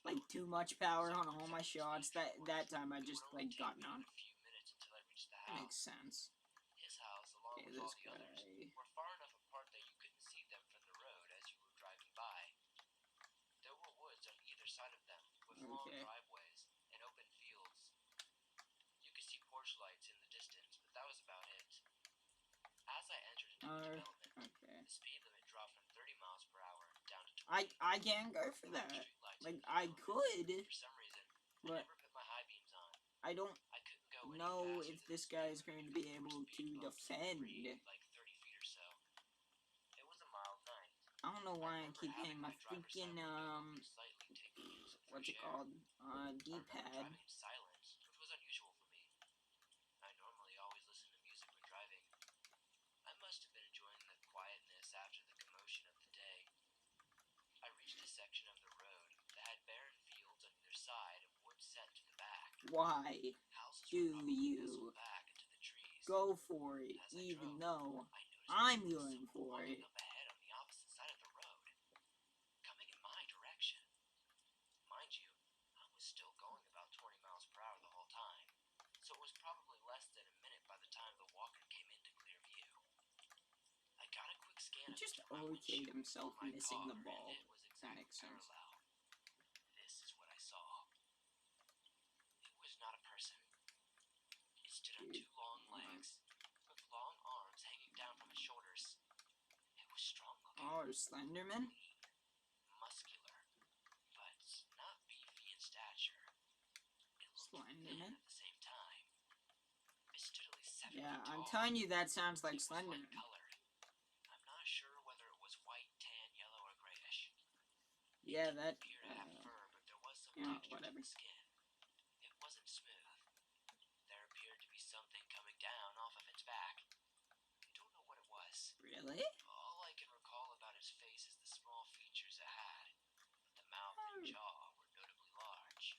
Like, too much power on all my shots. That time I just, like, got none. That makes sense. His house, along Okay, with all this the others, guy. were far enough apart that you couldn't see them from the road as you were driving by. There were woods on either side of them, with long driveways and open fields. You could see porch lights in the distance, but that was about it. As I entered into the development, the speed limit dropped from 30 miles per hour down to 20. I can't go for that. Like, I could, For some reason, I but never put my high beams on. I don't I couldn't go any know faster if than this the guy speed is going to limit be for able to speed bumps defend. like 30 feet or so. It was a mild night. I don't know why I remember keep having hitting my driver's freaking, side window open slightly, taking in some what's fresh it air. called? I remember D-pad. driving in silence, which was unusual for me. I normally always listen to music when driving. I must have been enjoying the quietness after the commotion of the day. I reached a section of the road that had barren fields on either side and wood set to the back. Why Houses do were probably you nestled back into the trees. go for it, As I even drove, though I noticed I'm something going for walking it? up ahead on the opposite side of the road, coming in my direction. Mind you, I was still going about 20 miles per hour the whole time, so it was probably less than a minute by the time the walker came into clear view. I got a quick scan He of just it through my okayed windshield himself before my missing car, the ball. and it was That exactly makes sense. parallel. This is what I saw. It was not a person. It stood on 2 long legs, with long arms hanging down from its shoulders. It was strong looking. Oh, Slenderman? Lean, muscular, but not beefy in stature. It looked thin Slenderman? at the same time. It stood at least 7 Yeah, feet I'm tall. telling you that sounds like It was Slenderman. light colored. I'm not sure whether it was white, tan, yellow, or grayish. Yeah, It that, didn't appear to have fur, but there was some yeah, texture whatever. to the skin. It wasn't smooth. There appeared to be something coming down off of its back. I don't know what it was. Really? All I can recall about its face is the small features it had, but the mouth and jaw were notably large.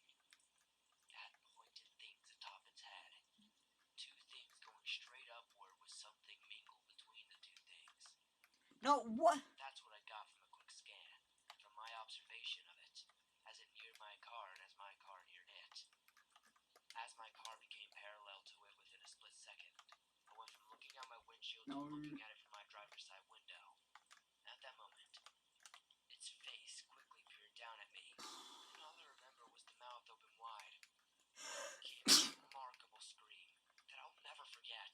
It had pointed things atop its head. 2 things going straight upward with something mingled between the 2 things. No, what? That's what I got from a quick scan, from my observation of it, as it neared my car and as my car neared it. As my car became parallel to it within a split second, I went from looking out my windshield to looking at it from my driver's side window. At that moment, its face quickly peered down at me, and all I remember was the mouth open wide. It gave me a remarkable scream that I'll never forget.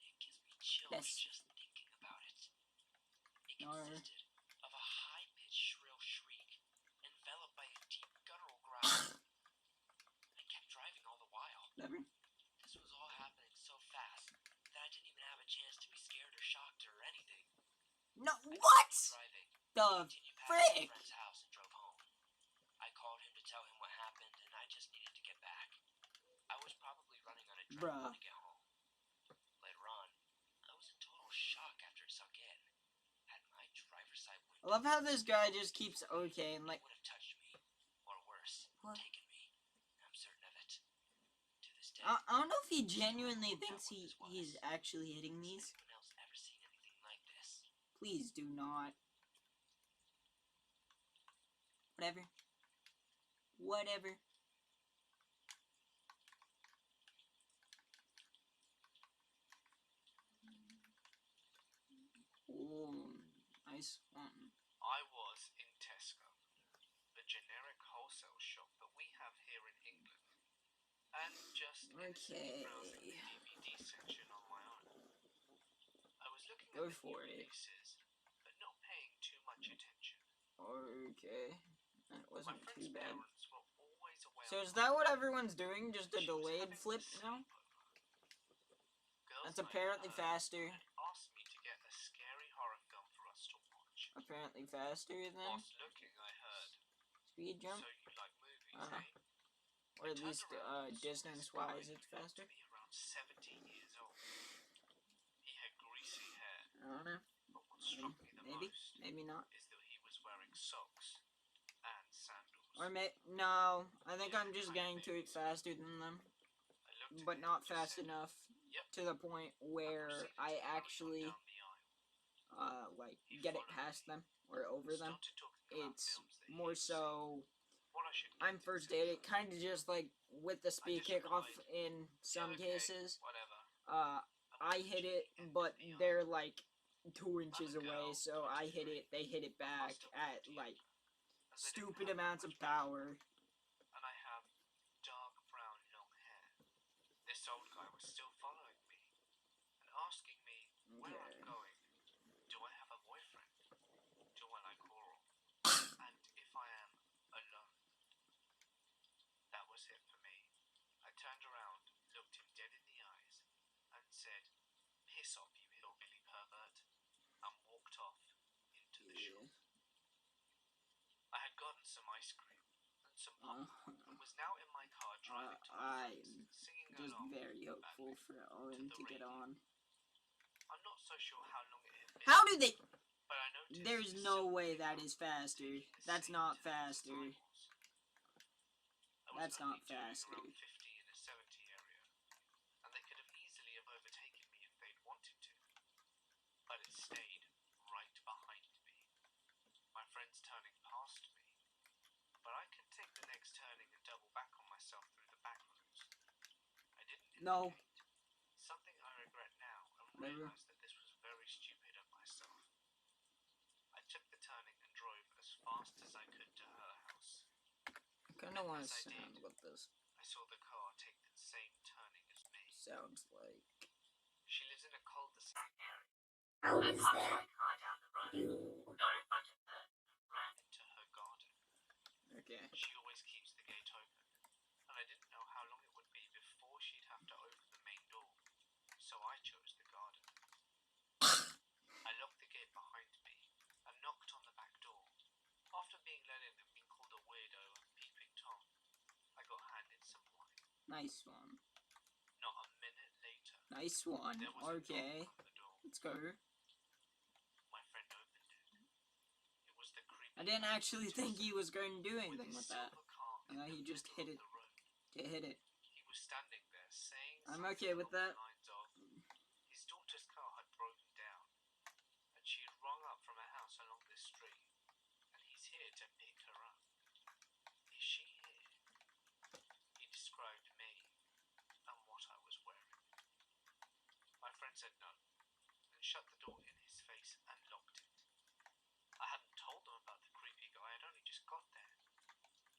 It gives me chills just thinking about it. It consisted of a high-pitched shrill shriek, enveloped by a deep whatever. This was all happening so fast that I didn't even have a chance to be scared or shocked or anything. No, I what? Driving, The continued past my frick? friend's house and drove home. I called him to tell him what happened, and I just needed to get back. I was probably running on adrenaline to get home. Later on, I was in total shock after it sunk in. Had my driver's side window, I love how this guy just keeps okay and like. would have touched me, or worse, taken me. I'm certain of it. To this day. I don't know if he genuinely thinks he's actually hitting these. Has anyone else ever seen anything like this? Please do not. Whatever. Whatever. Oh, nice one. I was in Tesco, the generic wholesale shop that we have here in England, and just innocently browsing the DVD section on my own. I was looking at the new releases, but not paying too much attention. Okay, that wasn't too bad. Parents were always away. So is that what everyone's doing? Just a delayed flip now? That's apparently faster. Asked me to get a scary horror film for us to watch. Apparently faster than Whilst looking, I heard. speed jump. So you like movies, eh? Or at least distance-wise, it's faster. To be around 70 years old. He had greasy hair. I don't know. But what struck me the most maybe not. is that he was wearing socks and sandals. Or no, I think I'm just getting to it faster than them, but not fast enough to the point where I actually like get it past them or over them. It's more so I'm first at it, kind of just like with the speed kickoff in some cases. I hit it, but they're like 2 inches away, so I hit it, they hit it back at like stupid amounts of power. And I have dark brown long hair. This old guy was still following me and asking me where I'm going. Do I have a boyfriend? Do I like oral? And if I am alone? That was it for me. I turned around, looked him dead in the eyes, and said, "Piss off, you hillbilly pervert," and walked off into the shop. I had gotten some ice cream and some popcorn and was now in my car driving to my friends, singing just along. very hopeful for Owen to get on. I'm not so sure how long it had been. How do they? But I noticed there's no way that is faster. That's not faster. That's not faster. Around 50 in a 70 area, and they could have easily have overtaken me if they'd wanted to. But it stayed right behind me. My friend's turning past me, but I could take the next turning and double back on myself through the back roads. I didn't indicate. Something I regret now and realized that this was very stupid of myself. I took the turning and drove as fast as I could to her house. I kinda want to sound about this. I saw the car take the same turning as me. Sounds like she lives in a cul-de-sac. How is that? Into her garden. Okay. She always keeps the gate open, and I didn't know how long it would be before she'd have to open the main door, so I chose the garden. I locked the gate behind me and knocked on the back door. After being let in and being called a weirdo and peeping Tom, I got handed some wine. Nice one. Not a minute later. Nice one. There was Okay. a knock on the door. Let's go. My friend opened it. It was the creepy. I didn't actually think he was going to do anything with that. And he just hit it to hit it. He was standing there saying I'm okay with that. His daughter's car had broken down, and she had rung up from a house along this street, and he's here to pick her up. Is she here? He described me and what I was wearing. My friend said no, and shut the door in his face and locked it. I hadn't told them about the creepy guy, I'd only just got there.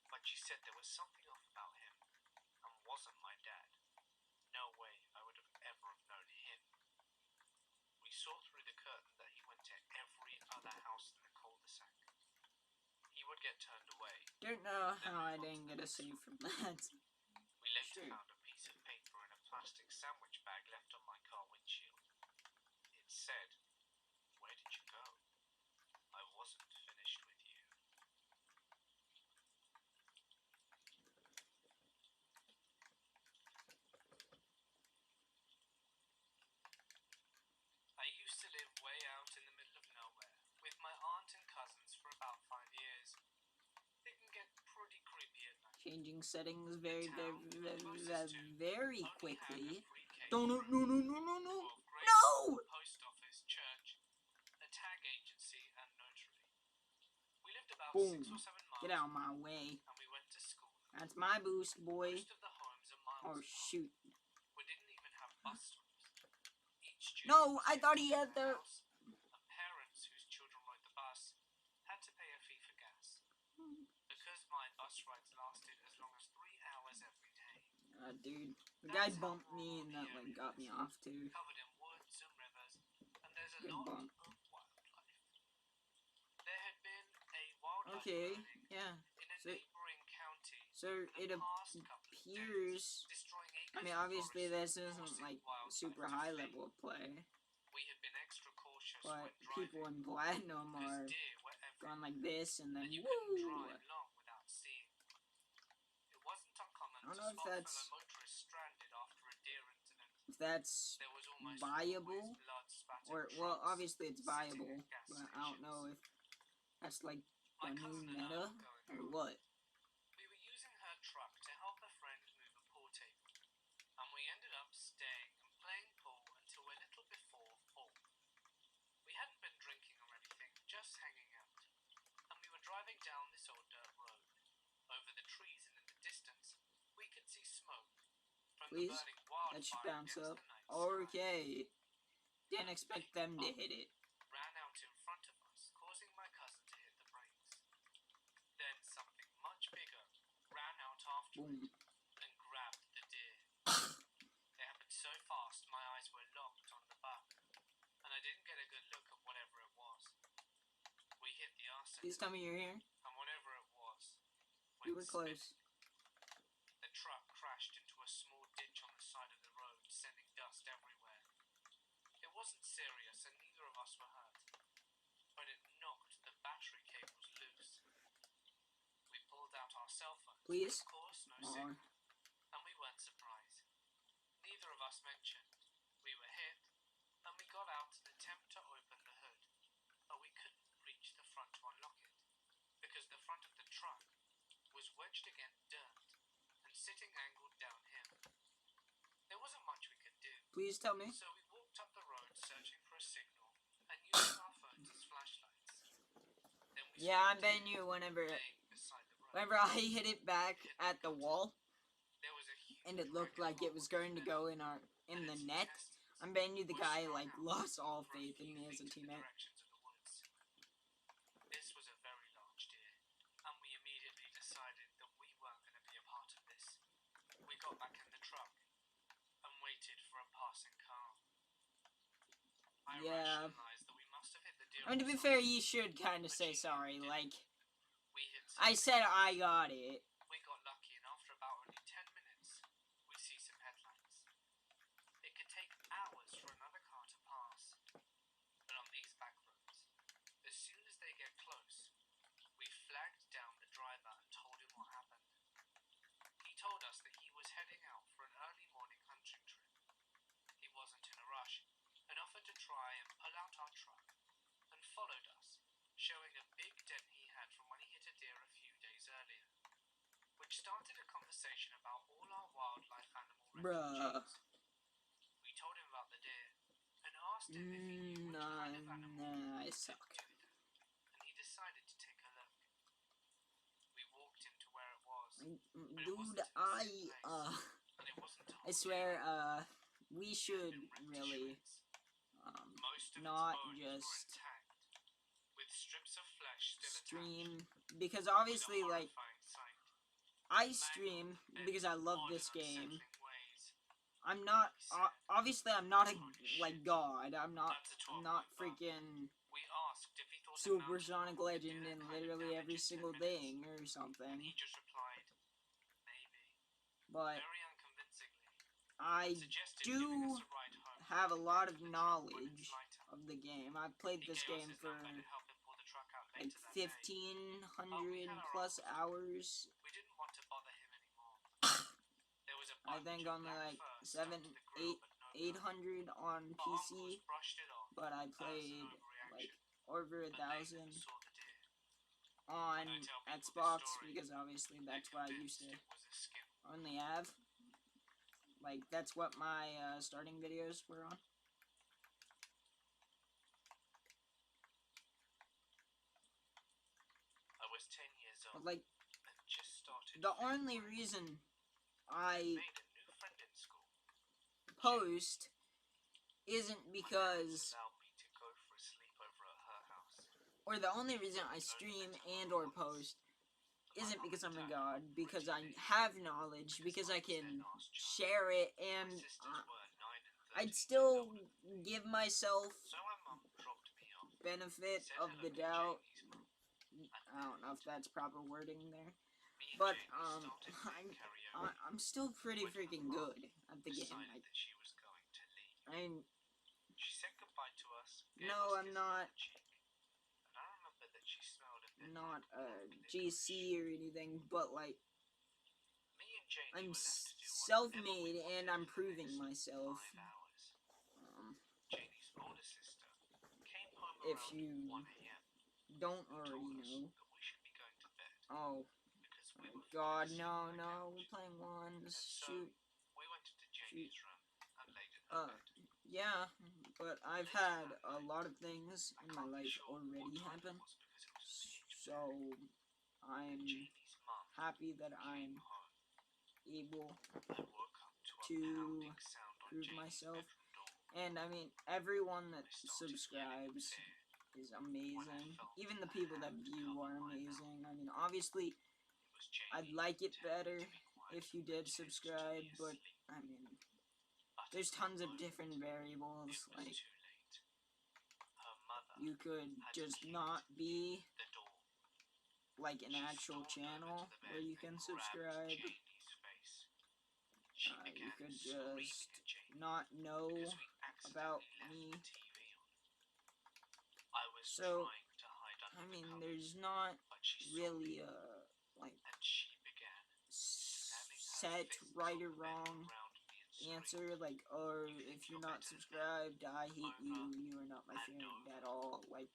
But she said there was something off about him, and wasn't my dad. No way I would have ever have known him. We saw through the curtain that he went to every other house in the cul-de-sac. He would get turned away. Don't know how I didn't get a save from that. We later found a piece of paper said, "Where did you go? I wasn't finished with you." I used to live way out in the middle of nowhere with my aunt and cousins for about 5 years. It can get pretty creepy at night. Changing settings very quickly. Don't No. post office, church, a tag agency, and notary. We lived about Boom. 6 or 7 miles. Get out of my way. And we went to school. That's my boost, boy. Most of the homes are miles Oh apart. shoot. We didn't even have bus stops. Each student No, I thought he lived had in the. a house, and parents whose children rode the bus had to pay a fee for gas. Because my bus rides lasted as long as 3 hours every day. Dude, the guy bumped me and that like got me off too. Covered in woods and rivers, and there's a Good lot bump. of wildlife. There had been a wildlife Okay, burning yeah. in a So, neighboring county so for it the past couple of appears. days, destroying I acres mean, of obviously forest, this isn't forcing like wildlife super to high flee. level of play, We had been extra cautious but when driving, people in Platinum are because deer were everywhere, going like this and then and you couldn't woo. drive long without seeing. It wasn't uncommon I don't to know if spot that's fellow motorists stranded after a deer incident. if that's There was almost viable always blood-spattered or well, trucks obviously it's sitting at viable, gas but I don't know stations. if that's like My the new cousin and I meta were going or home. what. We were using her truck to help a friend move a pool table, and we ended up staying and playing pool until a little before 4. We hadn't been drinking or anything, just hanging out, and we were driving down this old dirt road. Over the trees and in the distance, we could see smoke from Please? the burning That should wildfire bounce against up. the night sky. Okay. Didn't expect them to hit it. Ran out in front of us, causing my cousin to hit the brakes. Then something much bigger ran out after Boom. it and grabbed the deer. It happened so fast my eyes were locked on the buck, and I didn't get a good look at whatever it was. We hit the arse Please tell me you're here. and whatever it was You went were close. spinning. The truck crashed into a small ditch on the side of the road, sending dust everywhere. It wasn't serious and neither of us were hurt, but it knocked the battery cables loose. We pulled out our cell phones, Please? but of course no Aw. signal, and we weren't surprised. Neither of us mentioned we were hit, and we got out to attempt to open the hood, but we couldn't reach the front to unlock it, because the front of the truck was wedged against dirt and sitting angled downhill. There wasn't much we could do, Please tell me. so we walked up the road searching for a signal and using our phones as flashlights. Then we Yeah, saw I'm a betting deer you whenever laying beside the road. I hit it back at the wall There was a huge and it looked ragged like it hole was in going to its belly, go in and the its net. intestines I'm betting you the were guy strung like out lost all for a faith in few me as a feet in the teammate. directions of the woods. This was a very large deer, and we immediately decided that we weren't going to be a part of this. We got back in the truck and waited for a passing car. I Yeah. rationalized that we must have hit the deer. I mean, to be with fair, something. you should kind of But say you sorry. didn't. Like, We hit I something. said I got it. We got lucky, and after about only 10 minutes, we see some headlights. It could take hours for another car to pass. But on these back roads, as soon as they get close, we flagged down the driver and told him what happened. He told us that he was heading out for an early morning hunting trip. He wasn't in a rush and offered to try and pull out our truck, and followed us, showing a big dent he had from when he hit a deer a few days earlier, which started a conversation about all our wildlife animal refugees. We told him about the deer and asked him if he knew which kind of animal I could suck. do that, and he decided to take a look. We walked him to where it was, but it Dude, wasn't in the same place, and it wasn't a I whole swear, deer. we It had should been ripped to really, shreds. Most of not its bones were just intact, with strips of flesh still stream, attached. because It was a obviously, like, horrifying sight. I stream because I love Odd this and game. unsettling ways. I'm not, obviously I'm not a, like, god. I'm not That's a 12 not point bar. freaking We asked if he thought a mountain supersonic lion could legend do in that kind of literally damage every in 10 single minutes, thing or and something, he just replied, maybe, but very unconvincingly, I suggested do giving us a ride home have a lot of back to the truck when it's knowledge lighter. of the game. I've played this game for like 1,500 plus hours. We didn't want to bother him anymore. There was a I think only like 800 on PC, but I played like over 1,000 on Xbox because obviously that's what I used to only have. Like, that's what my starting videos were on. I was 10 years old. But, like, and just started the only reason I made a new friend in school. post isn't because, Allowed me to go for a sleepover at her house. or the only reason I stream and or post isn't because I'm a god, because I have knowledge, because I can share it, and I'd still give myself So my mum dropped me off. benefit Said of hello the to doubt. Jamie's mum. I don't know if that's proper wording there, Me and but Jamie started playing karaoke. I'm still pretty freaking good at the game. Decided Like, that she was going to leave. She said goodbye to us. No, I'm not. And I remember that she smelled a bit not like a GC or anything, but like, Me and Jamie I'm were left to do self-made whatever we and wanted I'm for the proving next myself. 5 hours. Janie's older sister came home If around you 1 a.m. don't and already told us know. that we should be going to bed Oh, because we were God, falling asleep no, on the no, couch. we're playing ones. And so Shoot. we went into Janie's room and laid in her bed. Yeah, but I've had a lot of things in my life already happen, so I'm Janie's mum happy that came I'm home. able I woke up to a to pounding sound on prove Janie's myself. bedroom door. And I mean, everyone that I started yelling with subscribes fear. is amazing. Even the people that view are amazing. I mean, obviously, It was Jamie I'd like it telling me better to be quiet if you and did pretend to subscribe, be but asleep. I mean, But there's at that tons of moment, different it variables. was Like, too late. Her mother you could had just kicked not be the door. like an She actual stormed channel over to the where bed you can and grabbed subscribe. Janie's face. She You began could screaming just at Jamie not know because we about accidentally left me. the TV on. I was So, trying to hide under I mean, the there's covers, not but she saw really me, a like and she began slamming her set fists right on or the bed wrong around me and screaming, answer, like, or if you're not subscribed, I hate you, you are not my friend at all. Like,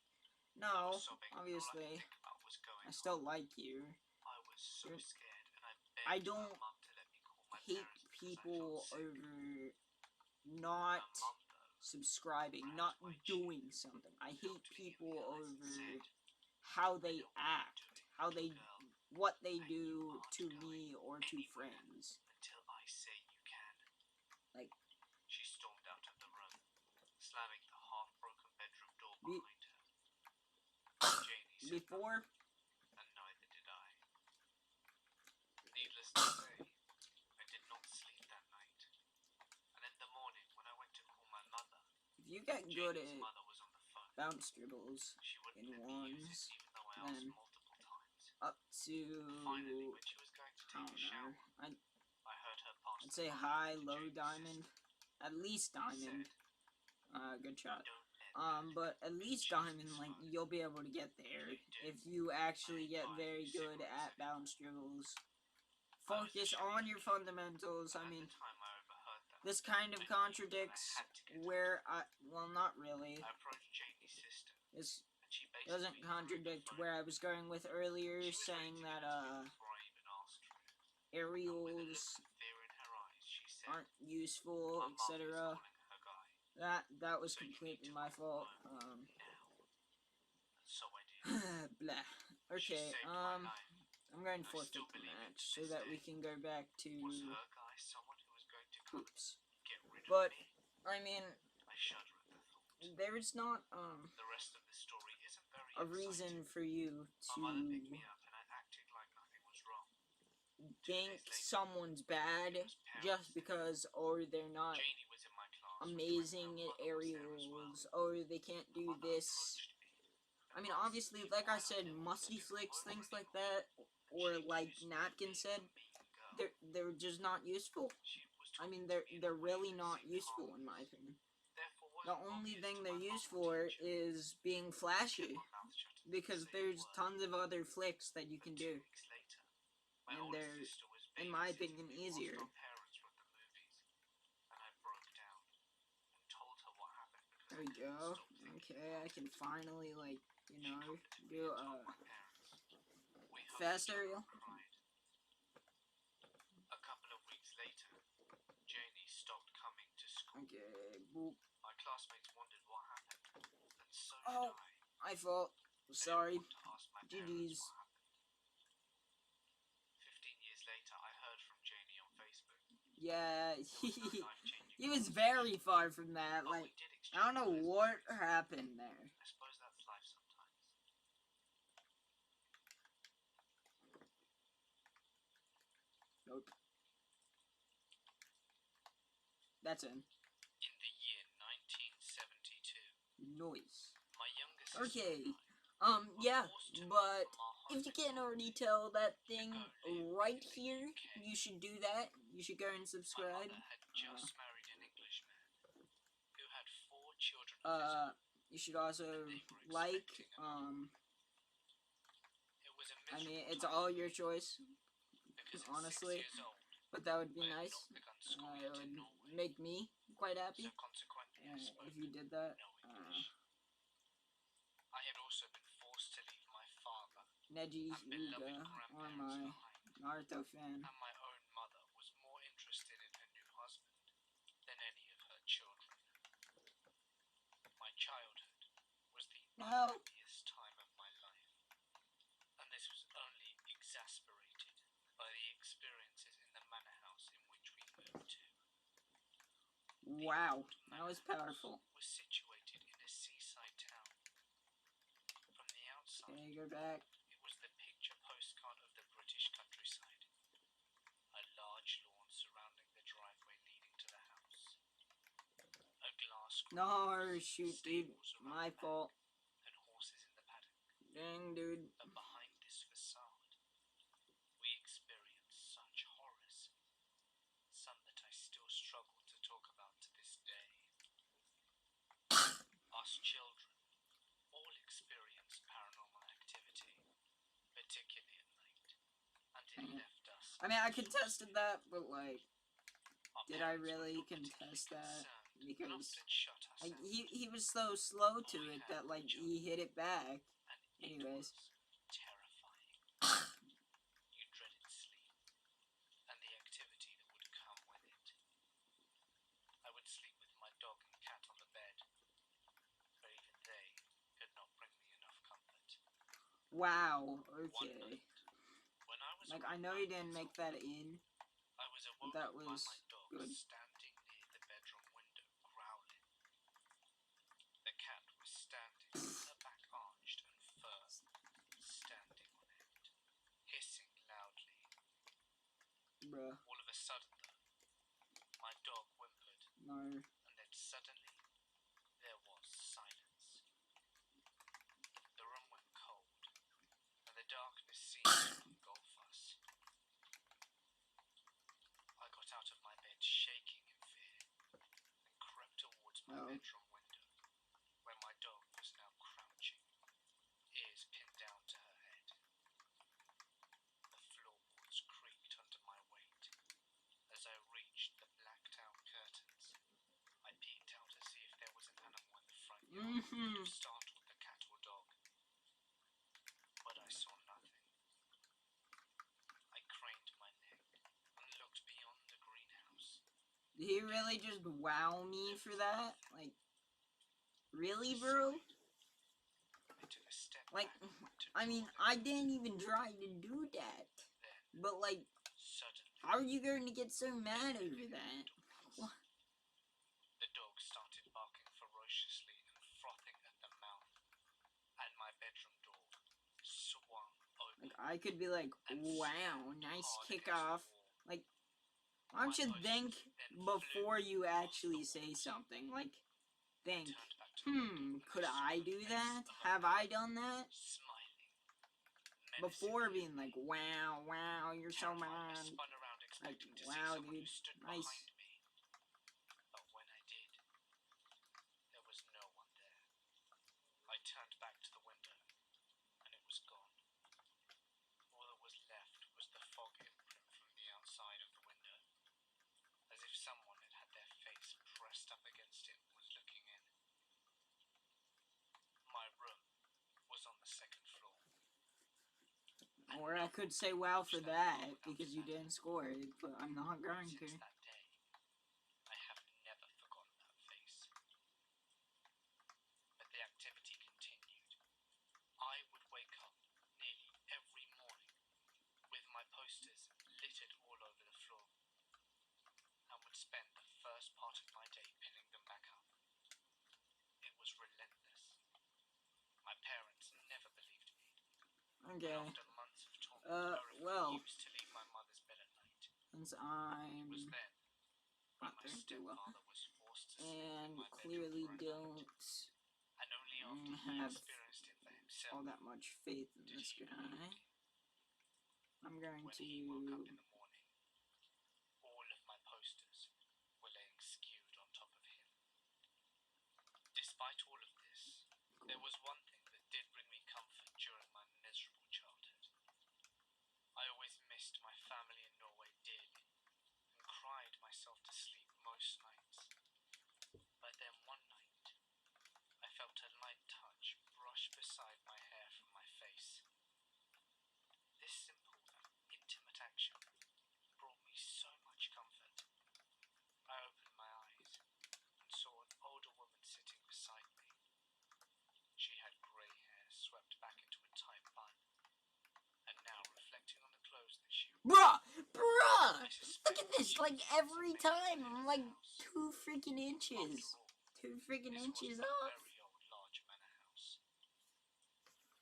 I no, was sobbing, and all I could obviously, think about was going I still home. like you. I was so You're- scared, and I I begged don't my mum to let me call my hate parents because I people felt sick. over not Her mum, though, subscribing, grabbed not my cheek, doing something. I hate looked me in people the eyes and over said, how "I they know what you're act, doing, how little they, girl, what they and you do aren't to going me or to anywhere friends. until I say you can." Like, She stormed out of the room, slamming the half-broken bedroom door Be- behind her. Janie said before, nothing, and neither did I. Needless to say, I did not sleep that night. And in the morning, when I went to call my mother, if you get good Janie's at mother was on the phone. bounce dribbles She wouldn't in let me use ones, it, even though I asked then multiple times. up to, Finally, when she was going to I take a don't shower, know, I heard her pass I'd the say phone high, over to low Janie's diamond, sister. at least He diamond, said, good shot. "Don't let But at least diamond, like, you'll be able to get there if you actually get very good at bounce dribbles. Focus on your fundamentals. I mean, this kind of contradicts where well, not really. I approached Janie's sister, This and she doesn't basically contradict where I was going with earlier, She was ready saying to that, give it to me before I even asked for it. And with a look aerials of fear in her eyes, she said, aren't useful, "My mum is etc. calling her guy, That was so you need completely to my come fault. home now." And so I did. Blah. She Okay, saved my life. I'm going to I forfeit still the believe it match to so this that day. we can go back to Was her guy someone who was going to come hoops. get rid But of me? I mean, I shudder at the thought. there's not The rest of the story isn't very a reason exciting. for you My mother picked to me up and I acted like nothing was wrong. 2 think days later, someone's bad just because, or they're not Janie was in my class with amazing my at mother was there as well. aerials, or they can't My do mother this. approached me I mean, and asked obviously, me like I why I said, didn't musty want to flicks, come things home like that, anymore. or She like accused me of Natkin being said, a mean girl. they're just not useful. She was I mean, talking to me in a they're way really that not seemed useful in my harmless. opinion. Therefore, what the only thing they're used for is being flashy. Because there's tons of other flicks that you can do. And they're, in my opinion, easier. There we go. Okay, I can finally, like, you know, do a fast aerial. A couple of weeks later, Janie stopped coming to school. Okay, boop. My classmates wondered what happened, and so Oh, did I. my fault. Sorry. GG's. GG's. 15 years later, I heard from Janie on Facebook. Yeah, he was very far from that. Like, I don't know what happened there. I suppose that's life sometimes. Nope. That's in. In the year 1972, Noise. my younger sister Okay. and I Yeah, but if you can't already tell that thing right here, you should do that. You should go and subscribe. My mother had just married an Englishman who had 4 children of his own. You should also like, It was a I mean, miserable it's time all your choice, because at honestly, 6 years old, but that would be I had nice. not begun school It yet would in Norway, make me quite happy so consequently I spoke if you did that. no English. I had also been forced to leave my father Neji and beloved Yuga, or grandparents my behind, Naruto fan. and my own mother was more interested in her new husband than any of her children. My childhood was the No. unhappiest time of my life, and this was only exasperated by the experiences in the manor house in which we moved to. Wow, that was powerful. Was situated in a seaside town. From the outside, Okay, go back. it was the picture postcard of the British countryside. A large lawn surrounding the driveway leading to the house. A glass No, shoot, dude. My fault. and horses in the paddock. Dang, dude. But behind this facade, we experienced such horrors, some that I still struggle to talk about to this day. Us children all experience paranormal activity, particularly at night, and it left us. I mean, I contested that, but like, Our did I parents were really not particularly contest that? concerned and Because often shut us like, out, he was so slow to it that like he hit it back. and Anyways. it was terrifying. You dreaded sleep, and the activity that would come with it. I would sleep with my dog and cat on the bed, but even they could not bring me enough comfort. Wow. One Okay. night, when I was Like, I around know you 9 didn't years make old, that in. I was awoken that by was my dog good. standing near the bedroom window, growling. The cat was standing with her back arched and fur standing on end, hissing loudly. Bruh. All of a sudden, though, my dog whimpered, No. and then suddenly, there was silence. The room went cold, and the darkness seemed to engulf us. I got out of my bed shaking in fear, and crept towards my bedroom window, where my dog was now crouching, ears pinned down to her head. The floorboards creaked under my weight. As I reached the blacked-out curtains, I peeked out to see if there was an animal in the front yard that would have startled the cat or dog. But I saw nothing. I craned my neck and looked beyond the greenhouse. Did he really just wow me for that? Like, really, bro? I took a step Like, back and I mean, I didn't even try to do that. But, like, suddenly, how are you going to get so mad over that? What? the dog started barking ferociously and frothing at the mouth, and my bedroom door swung open. Like, I could be like, wow, nice kickoff. Like, why don't you think before you actually say something? Like, think, could I do that? Have I done that? Before being like, wow, wow, you're so mad. Like, wow, dude, nice. But when I did, there Or I could say wow for that, because you didn't score it, but I'm not going to. Since that day, I have never forgotten that face. But the activity continued. I would wake up nearly every morning with my posters littered all over the floor, and would spend the first part of my day pinning them back up. It was relentless. My parents never believed me. Okay. And after months of talk, I well, refused to leave my mother's bed at night. since It I'm was then not when my doing too well, stepfather was forced to sleep in and my clearly bedroom for a night. don't And only after he have experienced it for himself all that much faith in did this he guy, believe me. I'm going When he woke up in to... the morning, all of my posters were laying skewed on top of him. Despite all of this, there was one thing that did bring me comfort during my miserable childhood. I always missed my family in Norway dearly, and cried myself to sleep most nights. But then one night, I felt a light touch brush beside my hair from my face. This simple, intimate action brought me so much comfort. I opened my eyes and saw an older woman sitting beside me. She had grey hair swept back into a tight bun, and now reflecting on the clothes that she wore. Bruh! I Look suspect at this, she like, was every making time, it in I'm the like house. 2 freaking inches. After all, 2 freaking this inches was a off. very old large manor house.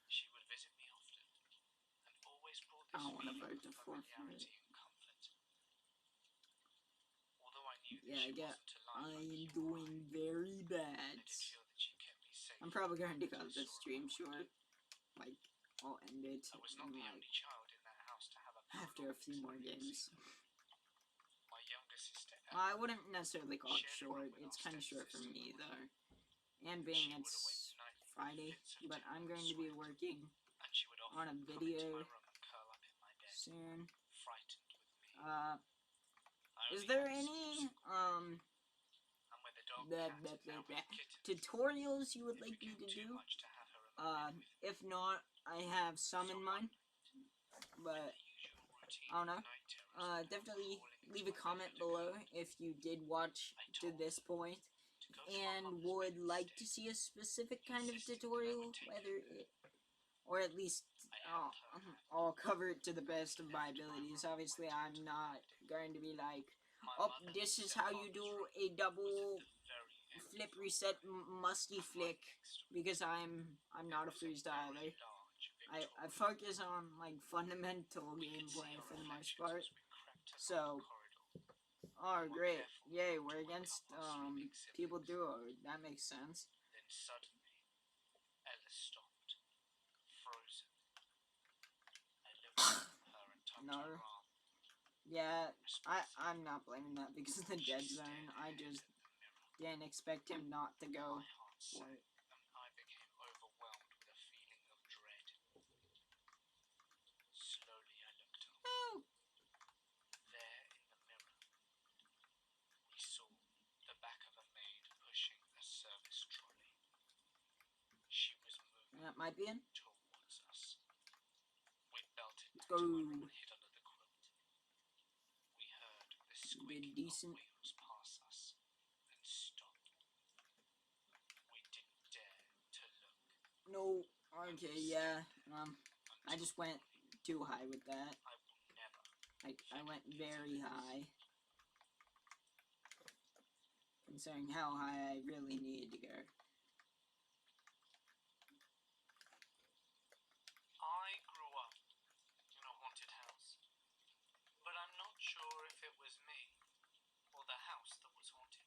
She would visit me often, and always brought I this don't want to feeling vote to of forfeit. familiarity and comfort. Although I knew that Yeah, she I get. wasn't alive I like am you or doing very I bad. did feel that she kept me safe. I'm probably going to as I cut this saw stream her short. Like, I'll end it I was not in, the like, only child in that house to have a after a paranormal few more experience. games. My younger sister, I wouldn't necessarily call it shared a room short. with It's our kind of short for stepsister, me, Lorraine. though. And being She would it's awake nightly with Friday, fits of but I'm timber going to be sweat, working and she would on a often come into video my room and curl up in my bed, soon. frightened with me. I Is only there had any, small school, and when the dog cat now had kittens, tutorials you would it like me became to too do? much to have her in my bed with me. If not, I have some So in one mind, night, but when the usual routine I don't know. of night terrors began Definitely crawling leave into a my comment bed below again, if you did watch I to told this her point to go to my and mother's would bed like to instead, see a specific kind of insisting that I tutorial, would take whether her there. it, or at least I held her hand. I'll cover it to the best of my Left my abilities. room, Obviously, went I'm into the not landing. going to be like, My oh, mother this and is how you stepfather's do room a was double at the very end flip of the reset hallway, musty and flick, right next to it, because I'm there not a was a freestyler. very large I Victorian focus bed. on like fundamental We could see gameplay our for the most reflections part. as we crept along So, the corridor. oh We were great, careful yay, not to we're wake against up our sleeping people siblings. duo. That makes sense. Then suddenly, Ella stopped, frozen. I looked up at her and tugged No. her arm. Yeah, I'm not blaming that because of the She dead stared zone. I ahead just at the mirror. didn't expect him not to go My heart for sank, it. and I became overwhelmed with a feeling of dread. Slowly I looked up. Oh, There in the mirror, we saw the back of a maid pushing a service trolley. She was moving that might be in. towards us. We belted Let's back to my go. room and hid under the quilt. We heard the squeaking decent. of wheels pass us and stop. We didn't dare to look. No. Okay, yeah. I Until just went too high with that. I will never Like, I went forget these very events. high. Considering how high I really needed to go. I grew up in a haunted house, but I'm not sure if it was me or the house that was haunted.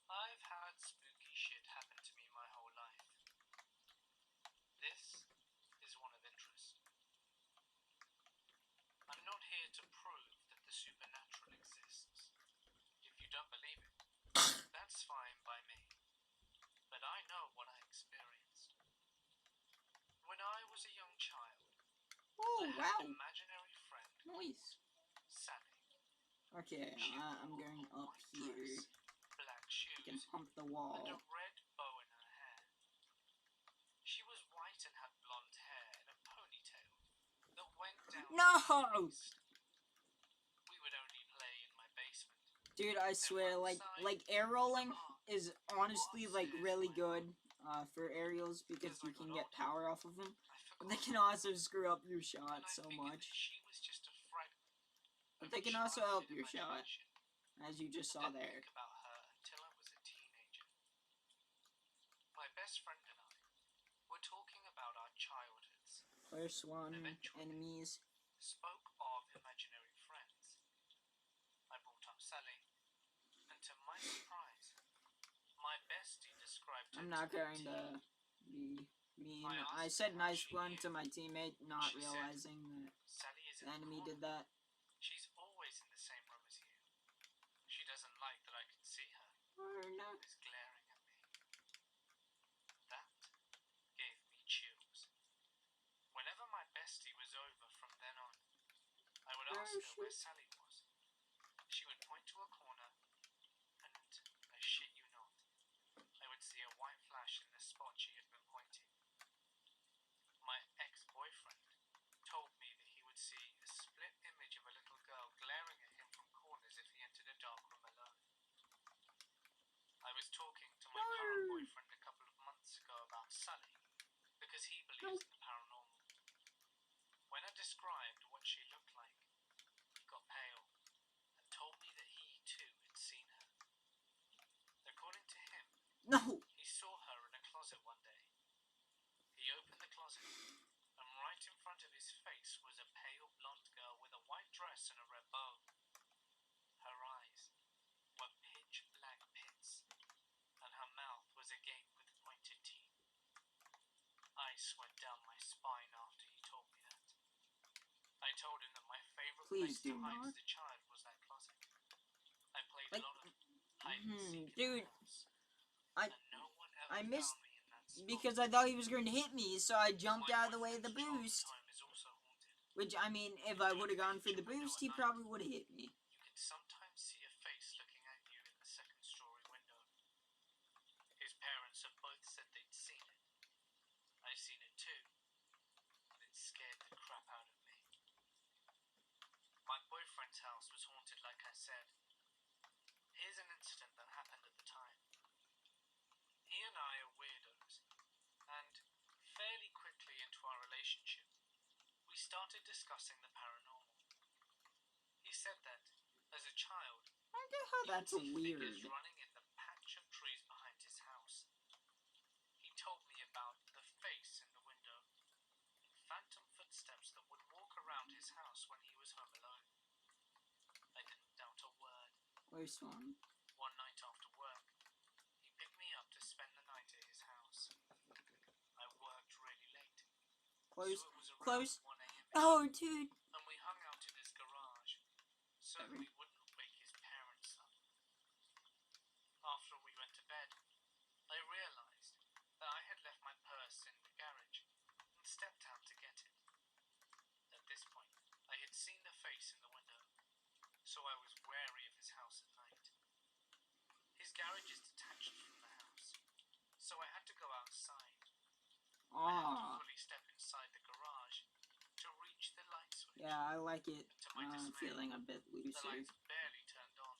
I've had spooky shit happen to me my whole life. This is one of interest. I'm not here to prove that the supernatural exists. If you don't believe it, that's fine by me. But I know what I experienced. When I was a young child, Oh, I had wow. an imaginary friend Nice. called Sally. Okay, She I'm wore going a up white here. dress, black I can shoes, hump the and wall. a red bow in her hair. She was white and had blonde hair and a ponytail. No! We would only play in my basement. Dude, I swear, like air rolling is honestly, like, really good, for aerials because you can get power off of them. But they can also screw up your shot so much. She was just a fragment. But they can also help your shot, as you just saw there. Think about her until I was a teenager. My best friend and I were talking about our childhoods. First one, enemies. Spoke of imaginary friends. I brought up Sally, and to my surprise, my bestie described her. I'm not going to be mean. I said nice one to my teammate, not realizing that the enemy did that. She's always in the same room as you. She doesn't like that I can see her. No. Is glaring at me. That gave me chills. Whenever my bestie was over from then on, I would ask her where Sally was. She would point to a corner, and I shit you not, I would see a white flash in the spot she had been pointing. My ex-boyfriend told me that he would see a split image of a little girl glaring at him from corners if he entered a dark room alone. I was talking to my current boyfriend a couple of months ago about Sally, because he believes in the paranormal. When I described what she looked like, he got pale and told me that he too had seen her. According to him, he saw her in a closet one day. He opened the closet, and right in front of his face was a pale blonde girl with a white dress and a red bow. Her eyes were pitch black pits, and her mouth was agape with pointed teeth. Ice went down my spine after he told me that. I told him that my favorite place to hide as a child was that closet. I played a lot of hide and seek in the house, and no one ever found me in that spot. Because I thought he was going to hit me, so I jumped out of the way of the boost. Which, I mean, if I would have gone for the boost, he probably would have hit me. You can sometimes see a face looking at you in the second-story window. His parents have both said they'd seen it. I've seen it too, and it scared the crap out of me. My boyfriend's house was haunted, like I said. Here's an incident that happened at the time. He and I are weirdos, and fairly quickly into our relationship, we started discussing the paranormal. He said that, as a child, I wonder how that's weird. Figures running in the patch of trees behind his house. He told me about the face in the window, and phantom footsteps that would walk around his house when he was home alone. I didn't doubt a word. Where's one? One night after work, he picked me up to spend the night at his house. I worked really late. Close. So it was around Close. 1 a.m. Oh, dude. And we hung out in his garage, so that we wouldn't wake his parents up. After we went to bed, I realized that I had left my purse in the garage and stepped out to get it. At this point, I had seen the face in the window, so I was wary of his house at night. His garage is detached from the house, so I had to go outside. I had to fully step inside the garage to reach the light switch. Yeah, I like it. To my dismay, Feeling a bit the looser. lights barely turned on,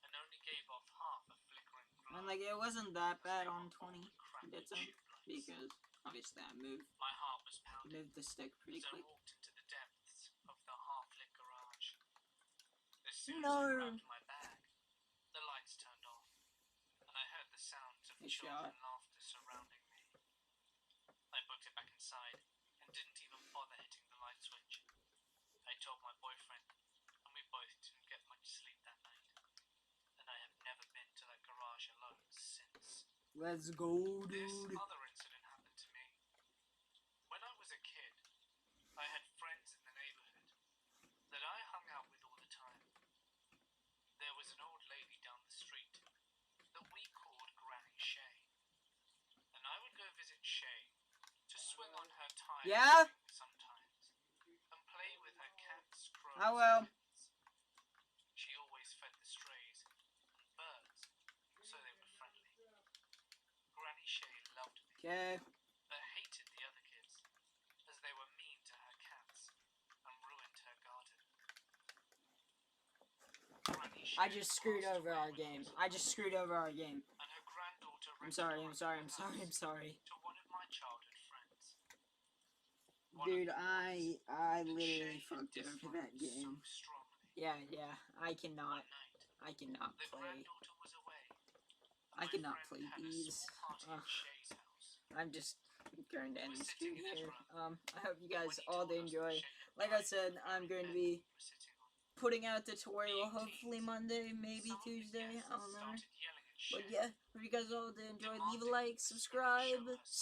and only gave off half a flickering glow. And like, it wasn't that bad on 20 bits because obviously I moved My heart was pounding the stick pretty as I quick. walked into the depths of the half-lit garage. As soon as I grabbed my bag, the lights turned off, and I heard the sounds of children laughter surrounding me. I booked it back inside and didn't even bother hitting the light switch. I told my boyfriend, and we both didn't get much sleep that night. And I have never been to that garage alone since. Let's go, This dude. other incident happened to me. When I was a kid, I had friends in the neighborhood that I hung out with all the time. There was an old lady down the street that we called Granny Shay. And I would go visit Shay to swing on her tire sometimes and play with her cats, crows, and kittens. She always fed the strays and birds, so they were friendly. Granny Shay loved me, but hated the other kids, as they were mean to her cats and ruined I just screwed over our game. I just screwed over our game. And her granddaughter I'm sorry, I'm sorry, I'm rented sorry, the I'm house sorry. to one of my childhood friends. Dude, I literally fucked over that game. Yeah, I cannot The play. granddaughter was away. I My cannot friend play had a these. small party at Shay's house. I'm just going to end the stream Sitting in his here. room. I hope you guys When he all told did us that enjoy. Shay had Like I died, said, the I'm very going to bed be we were sitting on. putting out the tutorial Being hopefully teased, Monday, maybe some of the Tuesday, guests I don't know. started yelling at But Shay, yeah, hope you guys all did enjoy. Leave a demanding like, that the spirit subscribe, show herself.